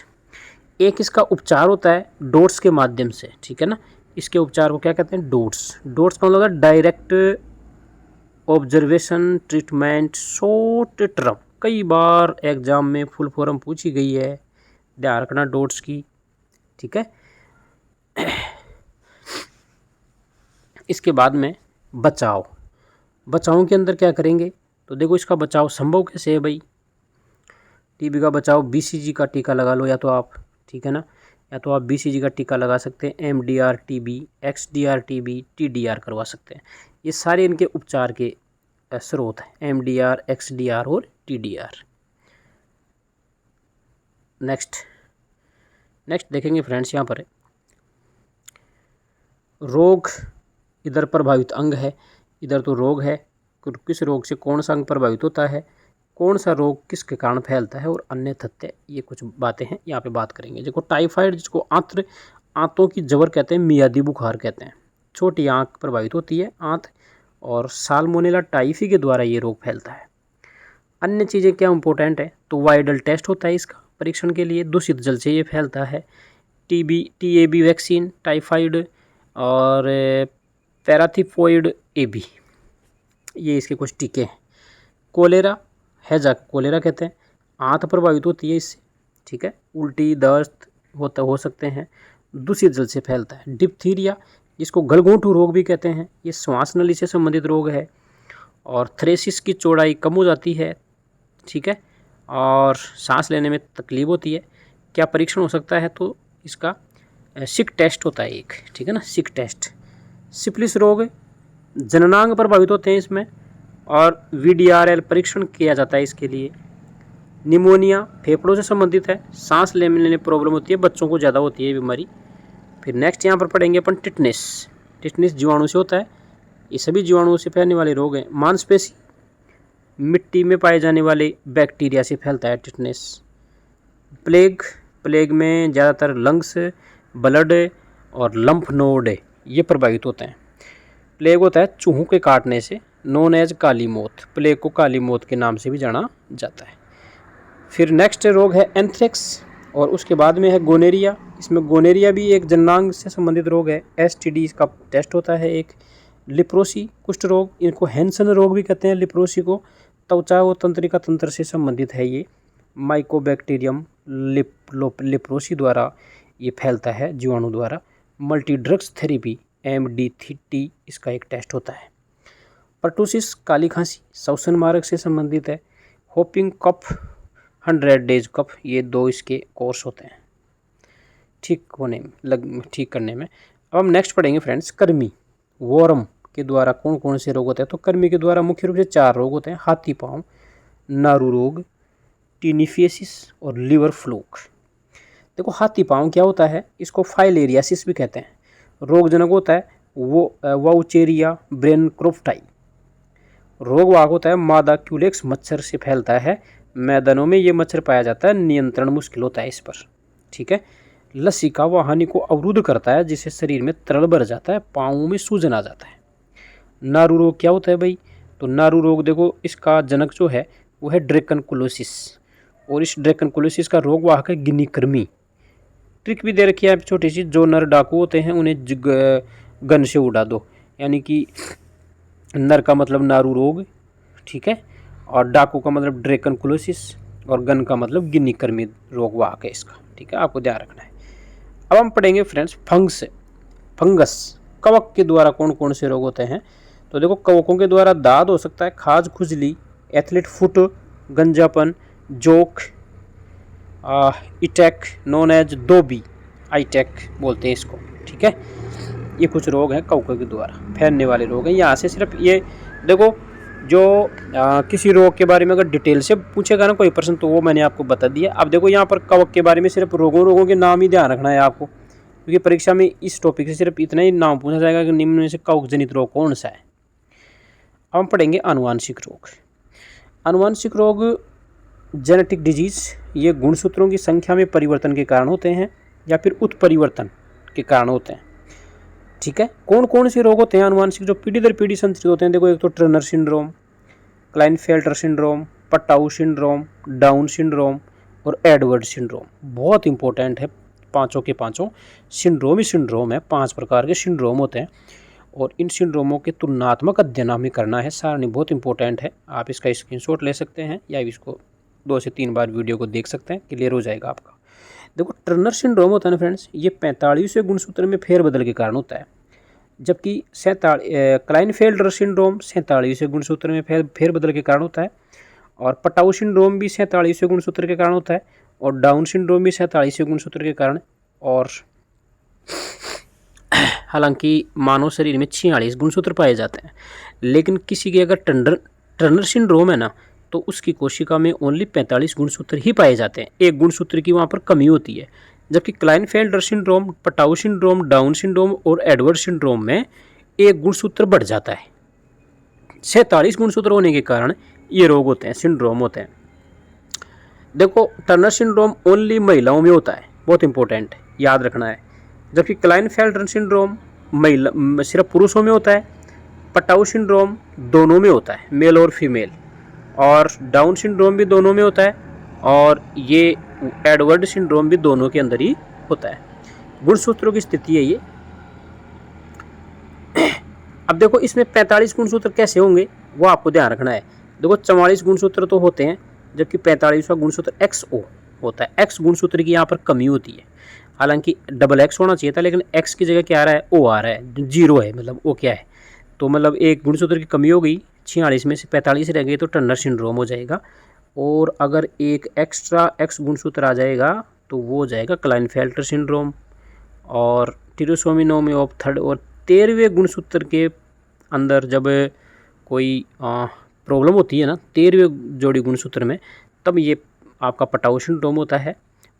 एक इसका उपचार होता है डोट्स के माध्यम से, ठीक है ना। इसके उपचार को क्या कहते हैं? डोट्स का मतलब direct observation, treatment, short term. कई बार एग्जाम में फुल फॉर्म पूछी गई है, ध्यान रखना डॉट्स की, ठीक है। इसके बाद में बचाव, बचाव के अंदर क्या करेंगे, तो देखो इसका बचाव संभव कैसे है भाई। टीबी का बचाव बीसीजी का टीका लगा लो या तो आप, ठीक है ना, या तो आप बीसीजी का टीका लगा सकते हैं, MDR TB, XDR TB, TDR करवा सकते हैं। ये सारे इनके उपचार के स्रोत हैं, एमडीआर, एक्सडीआर और टीडीआर। नेक्स्ट देखेंगे फ्रेंड्स, यहाँ पर रोग, इधर प्रभावित अंग है, इधर तो रोग है, किस रोग से कौन सा अंग प्रभावित होता है, कौन सा रोग किसके कारण फैलता है, और अन्य तथ्य, ये कुछ बातें हैं यहाँ पे बात करेंगे। देखो टाइफाइड, जिसको आंतों की जबर कहते हैं, मियादी बुखार कहते हैं, छोटी आंत प्रभावित होती है आंत, और साल्मोनेला टाइफी के द्वारा ये रोग फैलता है। अन्य चीज़ें क्या इंपॉर्टेंट है, तो वाइडल टेस्ट होता है इसका परीक्षण के लिए, दूषित जल से ये फैलता है, टीएबी वैक्सीन, टाइफाइड और पैराथीफॉइड एबी, ये इसके कुछ टीके हैं। कोलेरा हैजा, कोलेरा कहते हैं, आंत प्रभावित होती है इससे, ठीक है, उल्टी दस्त हो सकते हैं, दूषित जल से फैलता है। डिप्थीरिया, जिसको गलघोंटू रोग भी कहते हैं, ये श्वास नली से संबंधित रोग है, और थ्रेसिस की चौड़ाई कम हो जाती है, ठीक है, और सांस लेने में तकलीफ होती है। क्या परीक्षण हो सकता है, तो इसका सिक टेस्ट होता है एक, ठीक है ना, सिक टेस्ट। सिफिलिस रोग, जननांग प्रभावित होते हैं इसमें, और वीडीआरएल परीक्षण किया जाता है इसके लिए। निमोनिया फेफड़ों से संबंधित है, सांस लेने में प्रॉब्लम होती है, बच्चों को ज़्यादा होती है ये बीमारी। फिर नेक्स्ट यहाँ पर पढ़ेंगे अपन टिटनेस, टिटनेस जीवाणु से होता है, ये सभी जीवाणुओं से फैलने वाले रोग हैं। मांसपेशी, मिट्टी में पाए जाने वाले बैक्टीरिया से फैलता है टिटनेस। प्लेग में ज़्यादातर लंग्स, ब्लड और लंफ नोड ये प्रभावित होते हैं। प्लेग होता है चूहों के काटने से, नोन एज काली मौत, प्लेग को काली मौत के नाम से भी जाना जाता है। फिर नेक्स्ट रोग है एंथ्रेक्स, और उसके बाद में है गोनेरिया, इसमें गोनेरिया भी एक जननांग से संबंधित रोग है, एसटीडी इसका टेस्ट होता है एक। लिप्रोसी, कुष्ठ रोग, इनको हैंसन रोग भी कहते हैं, लिप्रोसी को, त्वचा व तंत्रिका तंत्र से संबंधित है ये, माइकोबैक्टीरियम लिप्रोसी द्वारा ये फैलता है जीवाणु द्वारा। मल्टी ड्रग्स थेरेपी, MDT इसका एक टेस्ट होता है। पर्टूसिस, काली खांसी, श्वसन मार्ग से संबंधित है। होपिंग कफ, 100 डेज कफ, ये 2 इसके कोर्स होते हैं ठीक करने में। अब हम नेक्स्ट पढ़ेंगे फ्रेंड्स कृमि, वॉर्म के द्वारा कौन कौन से रोग होते हैं, तो कृमि के द्वारा मुख्य रूप से 4 रोग होते हैं, हाथी पांव, नारू रोग, टीनिफिएसिस और लिवर फ्लूक। देखो हाथी पांव क्या होता है, इसको फाइलेरियासिस भी कहते हैं, रोगजनक होता है वो वाउचेरिया ब्रेनक्रोफ्टाई। रोगवाहक होता है मादा क्यूलेक्स मच्छर से फैलता है, मैदानों में ये मच्छर पाया जाता है, नियंत्रण मुश्किल होता है इस पर, ठीक है। लसिका वाहिनी को अवरुद्ध करता है, जिससे शरीर में तरल भर जाता है, पाँवों में सूजन आ जाता है। नारू रोग क्या होता है भाई, तो नारू रोग देखो इसका जनक जो है वो है ड्रैकनकुलोसिस, और इस ड्रैकनकुलोसिस का रोगवाहक है गिनी कृमि। ट्रिक भी दे रखी है छोटी सी, जो नर डाकू होते हैं उन्हें गन से उड़ा दो, यानी कि नर का मतलब नारू रोग, ठीक है, और डाकू का मतलब ड्रैकनकुलोसिस, और गन का मतलब गिनी कृमि रोगवाहक है इसका, ठीक है, आपको ध्यान रखना है। अब हम पढ़ेंगे फ्रेंड्स फंगस, कवक के द्वारा कौन कौन से रोग होते हैं, तो देखो कवकों के द्वारा दाद हो सकता है, खाज खुजली, athlete foot, गंजापन, joke, इटेक known as दोबी, आईटेक बोलते हैं इसको, ठीक है। ये कुछ रोग हैं कवकों के द्वारा फैलने वाले रोग हैं। यहाँ से सिर्फ ये देखो, जो किसी रोग के बारे में अगर डिटेल से पूछेगा ना कोई प्रश्न, तो वो मैंने आपको बता दिया। अब देखो यहाँ पर कवक के बारे में सिर्फ रोगों के नाम ही ध्यान रखना है आपको, क्योंकि परीक्षा में इस टॉपिक से सिर्फ इतना ही नाम पूछा जाएगा कि निम्न में से कवक जनित रोग कौन सा है। अब हम पढ़ेंगे आनुवांशिक रोग। आनुवांशिक रोग जेनेटिक डिजीज, ये गुणसूत्रों की संख्या में परिवर्तन के कारण होते हैं या फिर उत्परिवर्तन के कारण होते हैं, ठीक है। कौन कौन से रोग होते हैं आनुवांशिक, जो पीढ़ी दर पीढ़ी संचरित होते हैं, देखो एक तो Turner syndrome, Klinefelter syndrome, Patau syndrome, down syndrome और एडवर्ड सिंड्रोम। बहुत इंपॉर्टेंट है, पांचों के पांचों सिंड्रोम ही सिंड्रोम है, 5 प्रकार के सिंड्रोम होते हैं। और इन सिंड्रोमों के तुलनात्मक अध्ययन हमें करना है। सारणी बहुत इंपॉर्टेंट है, आप इसका स्क्रीनशॉट ले सकते हैं या इसको 2 से 3 बार वीडियो को देख सकते हैं, क्लियर हो जाएगा आपका। देखो टर्नर सिंड्रोम होता है ना फ्रेंड्स, ये 45वें गुणसूत्र में फेरबदल के कारण होता है, जबकि क्लाइनफेल्टर सिंड्रोम 47वें गुणसूत्र में फेरबदल के कारण होता है, और पटाउ सिंड्रोम भी 47वें गुणसूत्र के कारण होता है, और डाउन सिंड्रोम भी 47वें गुणसूत्र के कारण। और हालांकि मानव शरीर में 46 गुणसूत्र पाए जाते हैं, लेकिन किसी के अगर टर्नर सिंड्रोम है ना, तो उसकी कोशिका में ओनली 45 गुणसूत्र ही पाए जाते हैं, एक गुणसूत्र की वहाँ पर कमी होती है। जबकि Klinefelter syndrome, Patau syndrome, down syndrome और एडवर्ड सिंड्रोम में एक गुणसूत्र बढ़ जाता है। 47 गुणसूत्र होने के कारण ये रोग होते हैं, सिंड्रोम होते हैं। देखो टर्नर सिंड्रोम ओनली महिलाओं में होता है, बहुत इंपॉर्टेंट है, याद रखना है। जबकि क्लाइनफेल्टर सिंड्रोम महिला सिर्फ पुरुषों में होता है, पटाउ सिंड्रोम दोनों में होता है, मेल और फीमेल, और डाउन सिंड्रोम भी दोनों में होता है, और ये एडवर्ड सिंड्रोम भी दोनों के अंदर ही होता है। गुणसूत्रों की स्थिति है ये। अब देखो इसमें 45 गुणसूत्र कैसे होंगे वो आपको ध्यान रखना है। देखो 44 गुणसूत्र तो होते हैं, जबकि 45वां गुणसूत्र XO होता है। X गुणसूत्र की यहाँ पर कमी होती है, हालांकि डबल X होना चाहिए था, लेकिन X की जगह क्या आ रहा है, O आ रहा है, 0 है, मतलब O क्या है, तो मतलब एक गुणसूत्र की कमी हो गई, 46 में से 45 रह गई, तो टर्नर सिंड्रोम हो जाएगा। और अगर एक एक्स्ट्रा X गुणसूत्र आ जाएगा तो वो हो जाएगा क्लाइनफेल्टर सिंड्रोम। और ट्रिसोमी 9 में ऑफ थर्ड और 13वें गुणसूत्र के अंदर जब कोई प्रॉब्लम होती है ना, 13वें जोड़ी गुणसूत्र में, तब ये आपका पटाउ सिंड्रोम होता है।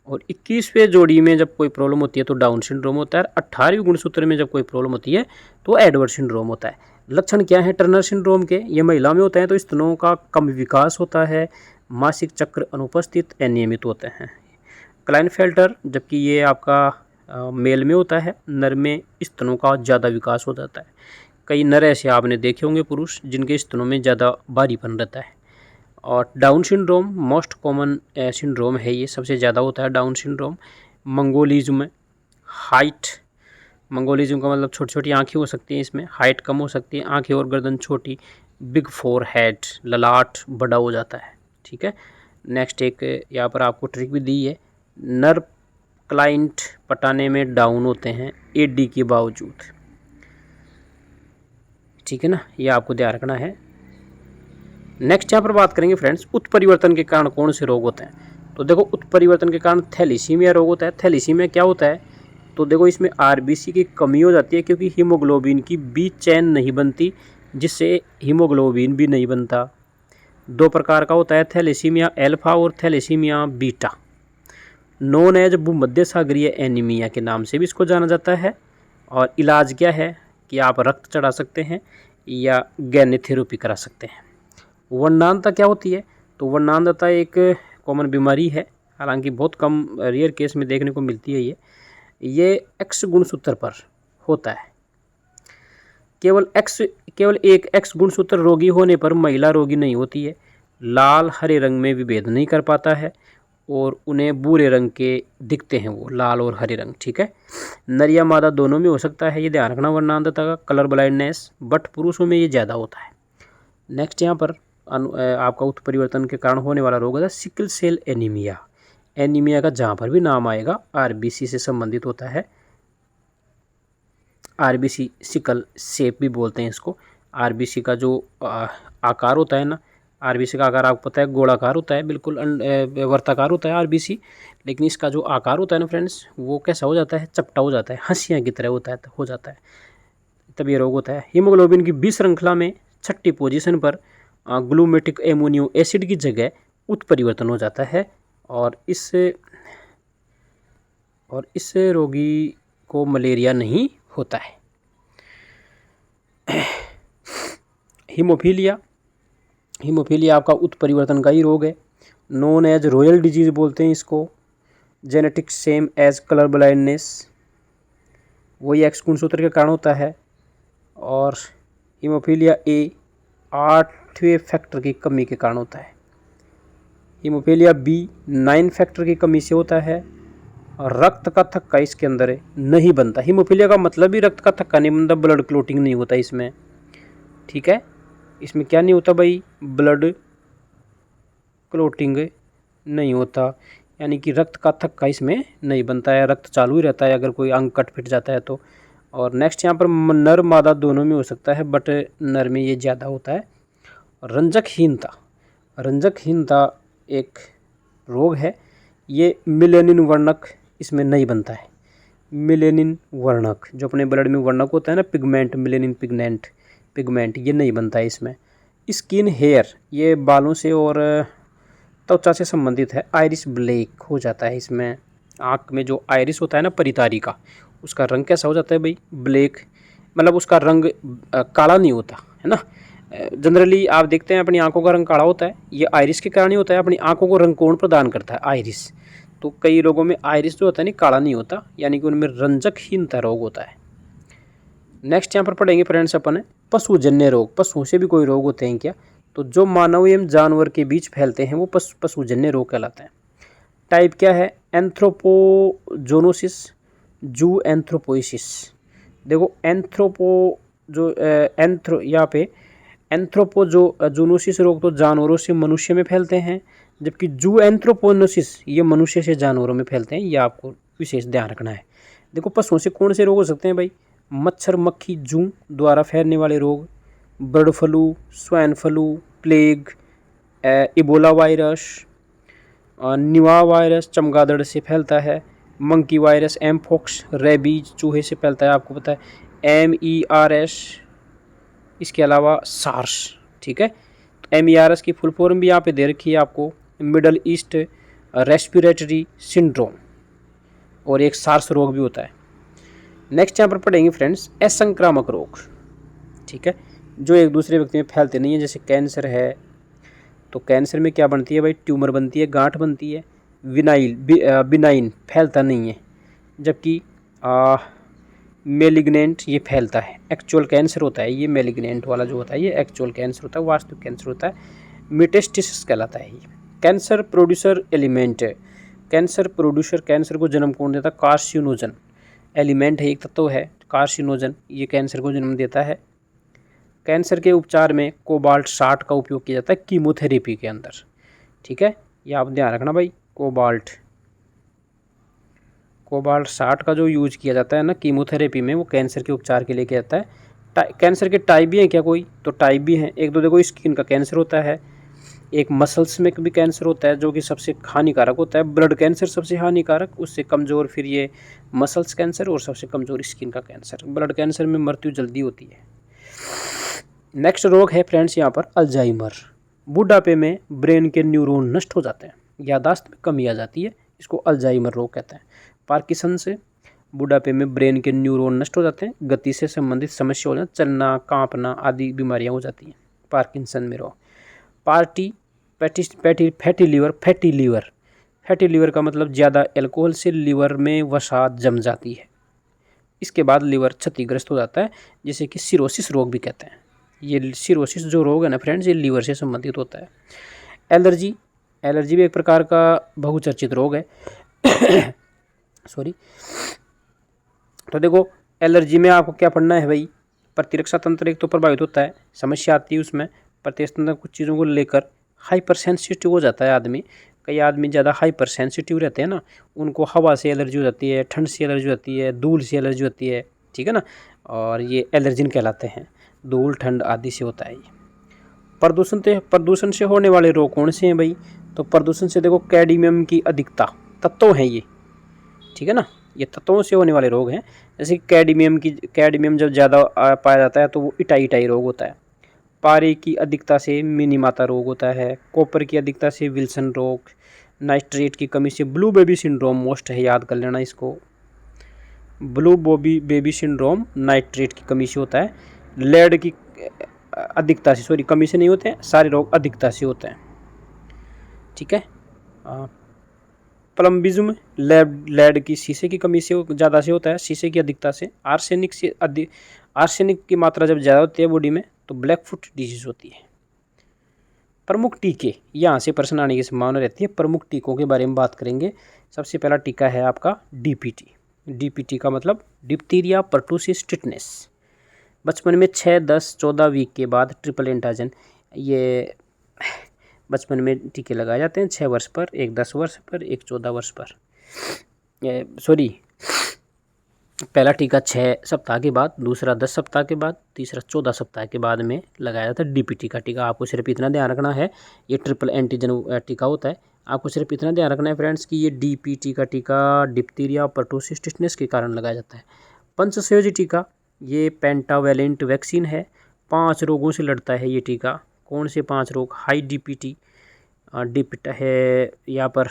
और 21वें जोड़ी में जब कोई प्रॉब्लम होती है तो डाउन सिंड्रोम होता है। 18वें गुणसूत्र में जब कोई प्रॉब्लम होती है तो एडवर्ड सिंड्रोम होता है। लक्षण क्या है टर्नर सिंड्रोम के, ये महिला में होता है तो स्तनों का कम विकास होता है, मासिक चक्र अनुपस्थित, अनियमित होते हैं। क्लाइनफेल्टर जबकि ये आपका मेल में होता है, नर में स्तनों का ज़्यादा विकास हो जाता है। कई नर ऐसे आपने देखे होंगे पुरुष जिनके स्तनों में ज़्यादा भारीपन रहता है। और down syndrome most common syndrome है, ये सबसे ज़्यादा होता है down syndrome. Mongolism height, mongolism का मतलब छोटी छोटी आँखें हो सकती हैं, इसमें हाइट कम हो सकती है, आँखें और गर्दन छोटी, बिग फोर हेड, ललाट बड़ा हो जाता है, ठीक है। नेक्स्ट एक यहाँ पर आपको ट्रिक भी दी है, नर क्लाइंट पटाने में डाउन होते हैं एडी के बावजूद, ठीक है ना, ये आपको ध्यान रखना है। नेक्स्ट यहाँ पर बात करेंगे फ्रेंड्स, उत्परिवर्तन के कारण कौन से रोग होते हैं। तो देखो उत्परिवर्तन के कारण थैलीसीमिया रोग होता है। थैलीसीमिया क्या होता है, तो देखो इसमें आरबीसी की कमी हो जाती है, क्योंकि हीमोग्लोबिन की बी चैन नहीं बनती, जिससे हीमोग्लोबिन भी नहीं बनता। 2 प्रकार का होता है, थैलेसीमिया एल्फा और थैलेसीमिया बीटा, नॉन एज भूमध्य सागरीय एनीमिया के नाम से भी इसको जाना जाता है। और इलाज क्या है कि आप रक्त चढ़ा सकते हैं या गैनेथेरेपी करा सकते हैं। वर्णांधता क्या होती है, तो वर्णांधता एक कॉमन बीमारी है, हालांकि बहुत कम रेयर केस में देखने को मिलती है। ये X गुणसूत्र पर होता है। केवल एक X गुणसूत्र रोगी होने पर महिला रोगी नहीं होती है। लाल हरे रंग में विभेद नहीं कर पाता है और उन्हें भूरे रंग के दिखते हैं, वो लाल और हरे रंग, ठीक है। नर या मादा दोनों में हो सकता है, ये ध्यान रखना वर्णांधता का। कलर ब्लाइंडनेस, बट पुरुषों में ये ज़्यादा होता है। नेक्स्ट यहाँ पर आपका उत्परिवर्तन के कारण होने वाला रोग है सिकल सेल एनीमिया। एनीमिया का जहाँ पर भी नाम आएगा आरबीसी से संबंधित होता है। आरबीसी सिकल शेप भी बोलते हैं इसको। आरबीसी का जो आकार होता है ना, आरबीसी का आकार आपको पता है गोलाकार होता है, बिल्कुल वर्ताकार होता है आरबीसी, लेकिन इसका जो आकार होता है ना फ्रेंड्स, वो कैसा हो जाता है, चपटा हो जाता है, हंसिया की तरह हो जाता है, तब ये रोग होता है। हीमोग्लोबिन की बी श्रृंखला में 6ठी पोजीशन पर ग्लूमेटिक एमोनियो एसिड की जगह उत्परिवर्तन हो जाता है, और इससे रोगी को मलेरिया नहीं होता है। हीमोफीलिया आपका उत्परिवर्तन का ही रोग है, नोन एज रॉयल डिजीज बोलते हैं इसको। Genetic same as colour blindness, वही X गुणसूत्र के कारण होता है। और हीमोफीलिया ए 8वें फैक्टर की कमी के कारण होता है। हीमोफीलिया बी 9 फैक्टर की कमी से होता है। रक्त का थक्का इसके अंदर नहीं बनता। हीमोफीलिया का मतलब ही रक्त का थक्का नहीं बनता, ब्लड क्लोटिंग नहीं होता इसमें, ठीक है। इसमें क्या नहीं होता भाई, ब्लड क्लोटिंग नहीं होता, यानी कि रक्त का थक्का इसमें नहीं बनता है, रक्त चालू ही रहता है अगर कोई अंग कट फिट जाता है तो। और नेक्स्ट यहाँ पर नर मादा दोनों में हो सकता है, बट नर में ये ज़्यादा होता है। रंजकहीनता, रंजकहीनता एक रोग है, ये मिलेनिन वर्णक इसमें नहीं बनता है। मिलेनिन वर्णक जो अपने ब्लड में वर्णक होता है ना, पिगमेंट, मिलेनिन पिगमेंट ये नहीं बनता है इसमें। स्किन हेयर, ये बालों से और त्वचा से संबंधित है। आइरिस ब्लैक हो जाता है इसमें, आँख में जो आइरिस होता है ना परितारी का, उसका रंग कैसा हो जाता है भाई, ब्लैक, मतलब उसका रंग काला नहीं होता है ना। जनरली आप देखते हैं अपनी आंखों का रंग काला होता है, ये आइरिस के कारण ही होता है, अपनी आंखों को रंग कौन प्रदान करता है, आइरिस। तो कई लोगों में आइरिस जो होता है ना काला नहीं होता, यानी कि उनमें रंजकहीनता रोग होता है। नेक्स्ट यहाँ पर पढ़ेंगे फ्रेंड्स अपन पशुजन्य रोग। पशुओं से भी कोई रोग होते हैं क्या, तो जो मानव एवं जानवर के बीच फैलते हैं वो पशुजन्य रोग कहलाते हैं। टाइप क्या है, एंथ्रोपोजोनोसिस, जू एंथ्रोपोइसिस। देखो एंथ्रोपो जो एंथ्रो यहाँ पे एंथ्रोपोजोनोसिस रोग तो जानवरों से मनुष्य में फैलते हैं, जबकि जू एंथ्रोपोनोसिस ये मनुष्य से जानवरों में फैलते हैं, ये आपको विशेष ध्यान रखना है। देखो पशुओं से कौन से रोग हो सकते हैं भाई, मच्छर, मक्खी, जू द्वारा फैलने वाले रोग, bird flu, swine flu, plague, Ebola virus, Nipah virus चमगादड़ से फैलता है, मंकी वायरस, एमपॉक्स, रेबीज चूहे से फैलता है, आपको पता है MERS, इसके अलावा सार्स, ठीक है। MERS की फुल फॉर्म भी यहाँ पे दे रखी है आपको, मिडल ईस्ट रेस्पिरेटरी सिंड्रोम, और एक सार्स रोग भी होता है। नेक्स्ट यहाँ पर पढ़ेंगे फ्रेंड्स असंक्रामक रोग, ठीक है, जो एक दूसरे व्यक्ति में फैलते नहीं है, जैसे कैंसर है, तो कैंसर में क्या बनती है भाई, ट्यूमर बनती है, गांठ बनती है। बिनाइन फैलता नहीं है, जबकि मेलिग्नेंट ये फैलता है। एक्चुअल कैंसर होता है ये, मेलिग्नेंट वाला जो होता है ये एक्चुअल कैंसर होता है, वास्तविक कैंसर होता है, मेटास्टेसिस कहलाता है ये। कैंसर प्रोड्यूसर एलिमेंट है, कैंसर प्रोड्यूसर, कैंसर को जन्म कौन देता है, कार्सिनोजन एलिमेंट है, एक तत्व है कार्सिनोजन, ये कैंसर को जन्म देता है। कैंसर के उपचार में कोबाल्ट 60 का उपयोग किया जाता है कीमोथेरेपी के अंदर, ठीक है, ये आप ध्यान रखना भाई। कोबाल्ट 60 का जो यूज किया जाता है ना कीमोथेरेपी में, वो कैंसर के उपचार के लिए किया जाता है। कैंसर के टाइप भी हैं क्या कोई, तो टाइप भी हैं, एक तो देखो स्किन का कैंसर होता है, एक मसल्स में भी कैंसर होता है जो कि सबसे हानिकारक होता है, ब्लड कैंसर सबसे हानिकारक, उससे कमज़ोर फिर ये मसल्स कैंसर, और सबसे कमज़ोर स्किन का कैंसर। ब्लड कैंसर में मृत्यु जल्दी होती है। नेक्स्ट रोग है फ्रेंड्स यहाँ पर अल्जाइमर। बुढ़ापे में ब्रेन के न्यूरॉन नष्ट हो जाते हैं, यादाश्त में कमी आ जाती है, इसको अल्जाइमर रोग कहते हैं। पार्किंसन से बुढ़ापे में ब्रेन के न्यूरॉन नष्ट हो जाते हैं, गति से संबंधित समस्या हो जाती है, चलना, कांपना आदि बीमारियां हो जाती हैं पार्किंसन में रोग। फैटी लीवर का मतलब ज़्यादा अल्कोहल से लीवर में वसा जम जाती है, इसके बाद लीवर क्षतिग्रस्त हो जाता है, जिसे कि सिरोसिस रोग भी कहते हैं। ये सिरोसिस जो रोग है ना फ्रेंड्स, ये लीवर से संबंधित होता है। एलर्जी भी एक प्रकार का बहुचर्चित रोग है सॉरी। तो देखो एलर्जी में आपको क्या पढ़ना है भाई, प्रतिरक्षा तंत्र एक तो प्रभावित होता है, समस्या आती है उसमें, प्रतिरक्षा तंत्र कुछ चीज़ों को लेकर हाइपर सेंसिटिव हो जाता है आदमी। कई आदमी ज़्यादा हाइपर सेंसिटिव रहते हैं ना, उनको हवा से एलर्जी हो जाती है, ठंड से एलर्जी हो जाती है, धूल से एलर्जी होती है, ठीक है ना, और ये एलर्जिन कहलाते हैं, धूल ठंड आदि से होता है ये। प्रदूषण से होने वाले रोग कौन से हैं भाई, तो प्रदूषण से देखो कैडमियम की अधिकता, तत्व हैं ये, ठीक है ना, ये तत्वों से होने वाले रोग हैं। जैसे कैडमियम जब ज़्यादा पाया जाता है तो वो इटाई रोग होता है। पारे की अधिकता से मिनीमाता रोग होता है। कॉपर की अधिकता से विल्सन रोग। नाइट्रेट की कमी से ब्लू बेबी सिंड्रोम मोस्ट है, याद कर लेना इसको, ब्लू बेबी सिंड्रोम नाइट्रेट की कमी से होता है। लेड की अधिकता से, सॉरी कमी से नहीं होते हैं सारे रोग, अधिकता से होते हैं, ठीक है। प्लम्बिज्म लेड की शीशे की कमी से ज़्यादा से होता है, शीशे की अधिकता से। आर्सेनिक की मात्रा जब ज़्यादा होती है बॉडी में तो ब्लैक फुट डिजीज होती है। प्रमुख टीके, यहाँ से प्रश्न आने की संभावना रहती है, प्रमुख टीकों के बारे में बात करेंगे। सबसे पहला टीका है आपका डीपीटी। डीपीटी का मतलब डिप्थीरिया परटूसिस टिटनेस। बचपन में 6, 10, 14 वीक के बाद ट्रिपल एंटाजन, ये बचपन में टीके लगाए जाते हैं 6 वर्ष पर, एक 10 वर्ष पर, एक 14 वर्ष पर। पहला टीका 6 सप्ताह के बाद, दूसरा 10 सप्ताह के बाद, तीसरा 14 सप्ताह के बाद में लगाया जाता है डीपीटी का टीका। आपको सिर्फ इतना ध्यान रखना है, ये ट्रिपल एंटीजन टीका होता है। आपको सिर्फ इतना ध्यान रखना है फ्रेंड्स कि ये डीपीटी का टीका डिप्थीरिया परटूसिस टिटनेस के कारण लगाया जाता है। पंचसंयोजी टीका, ये पेंटावैलेंट वैक्सीन है, 5 रोगों से लड़ता है ये टीका। कौन से 5 रोग? हाई डीपीटी, डीपीटी है यहाँ पर,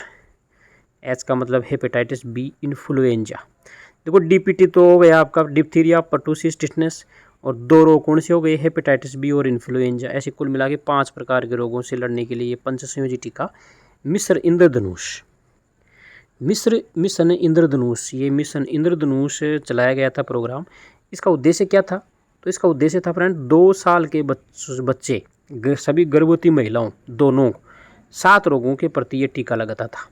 एच का मतलब हेपेटाइटिस बी, इन्फ्लुएंजा। देखो डीपीटी तो हो गया आपका डिप्थीरिया परटूसिस टिटनेस, और 2 रोग कौन से हो गए? हेपेटाइटिस बी और इन्फ्लुएंजा। ऐसे कुल मिला के 5 प्रकार के रोगों से लड़ने के लिए ये पंचसंयोजी टीका। मिस्र इंद्रधनुष, मिशन इंद्रधनुष, ये मिशन इंद्रधनुष चलाया गया था प्रोग्राम। इसका उद्देश्य क्या था? तो इसका उद्देश्य था फ्रेंड 2 साल के बच्चे, सभी गर्भवती महिलाओं दोनों 7 रोगों के प्रति ये टीका लगाता था।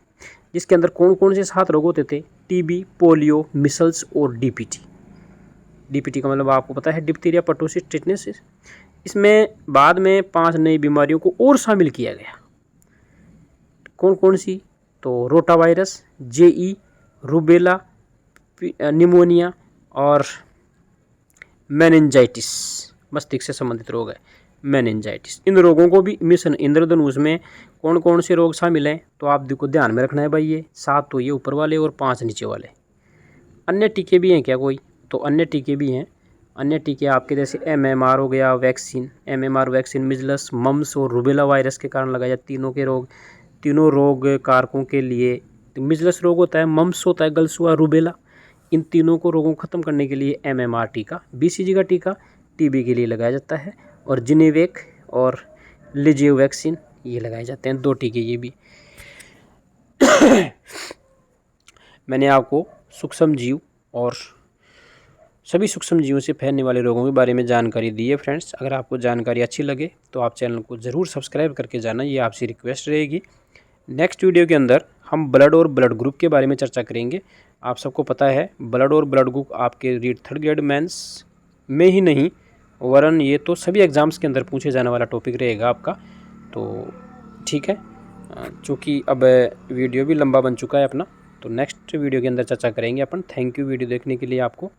जिसके अंदर कौन कौन से 7 रोग होते थे? टीबी, पोलियो, मिसल्स और डीपीटी। डीपीटी का मतलब आपको पता है डिप्थीरिया परटूसिस टिटनेस। इसमें बाद में 5 नई बीमारियों को और शामिल किया गया। कौन कौन सी? तो रोटावायरस, जेई, रूबेला, निमोनिया और मेनिंजाइटिस, मस्तिष्क से संबंधित रोग है मेनिंजाइटिस। इन रोगों को भी मिशन इंद्रधनुष में कौन कौन से रोग शामिल हैं? तो आप को ध्यान में रखना है भाई, ये 7 तो ये ऊपर वाले और 5 नीचे वाले। अन्य टीके भी हैं क्या कोई? तो अन्य टीके भी हैं। अन्य टीके आपके जैसे एमएमआर हो गया वैक्सीन, एमएमआर वैक्सीन मिजलस, मम्स और रूबेला वायरस के कारण लगाया जाता है। तीनों रोग कारकों के लिए, मिजलस रोग होता है, मम्स होता है, गल्स हुआ, रूबेला, इन तीनों को रोगों को ख़त्म करने के लिए एमएमआर टीका। बीसीजी का टीका टीबी के लिए लगाया जाता है, और जिनेवेक और लिजियो वैक्सीन ये लगाए जाते हैं, 2 टीके ये भी। मैंने आपको सूक्ष्म जीव और सभी सूक्ष्म जीवों से फैलने वाले रोगों के बारे में जानकारी दी है फ्रेंड्स। अगर आपको जानकारी अच्छी लगे तो आप चैनल को ज़रूर सब्सक्राइब करके जाना, ये आपसे रिक्वेस्ट रहेगी। नेक्स्ट वीडियो के अंदर हम ब्लड और ब्लड ग्रुप के बारे में चर्चा करेंगे। आप सबको पता है ब्लड और ब्लड ग्रुप आपके रीड 3rd ग्रेड मेंस में ही नहीं वरन ये तो सभी एग्ज़ाम्स के अंदर पूछे जाने वाला टॉपिक रहेगा आपका। तो ठीक है, चूँकि अब वीडियो भी लंबा बन चुका है अपना, तो नेक्स्ट वीडियो के अंदर चर्चा करेंगे अपन। थैंक यू वीडियो देखने के लिए आपको।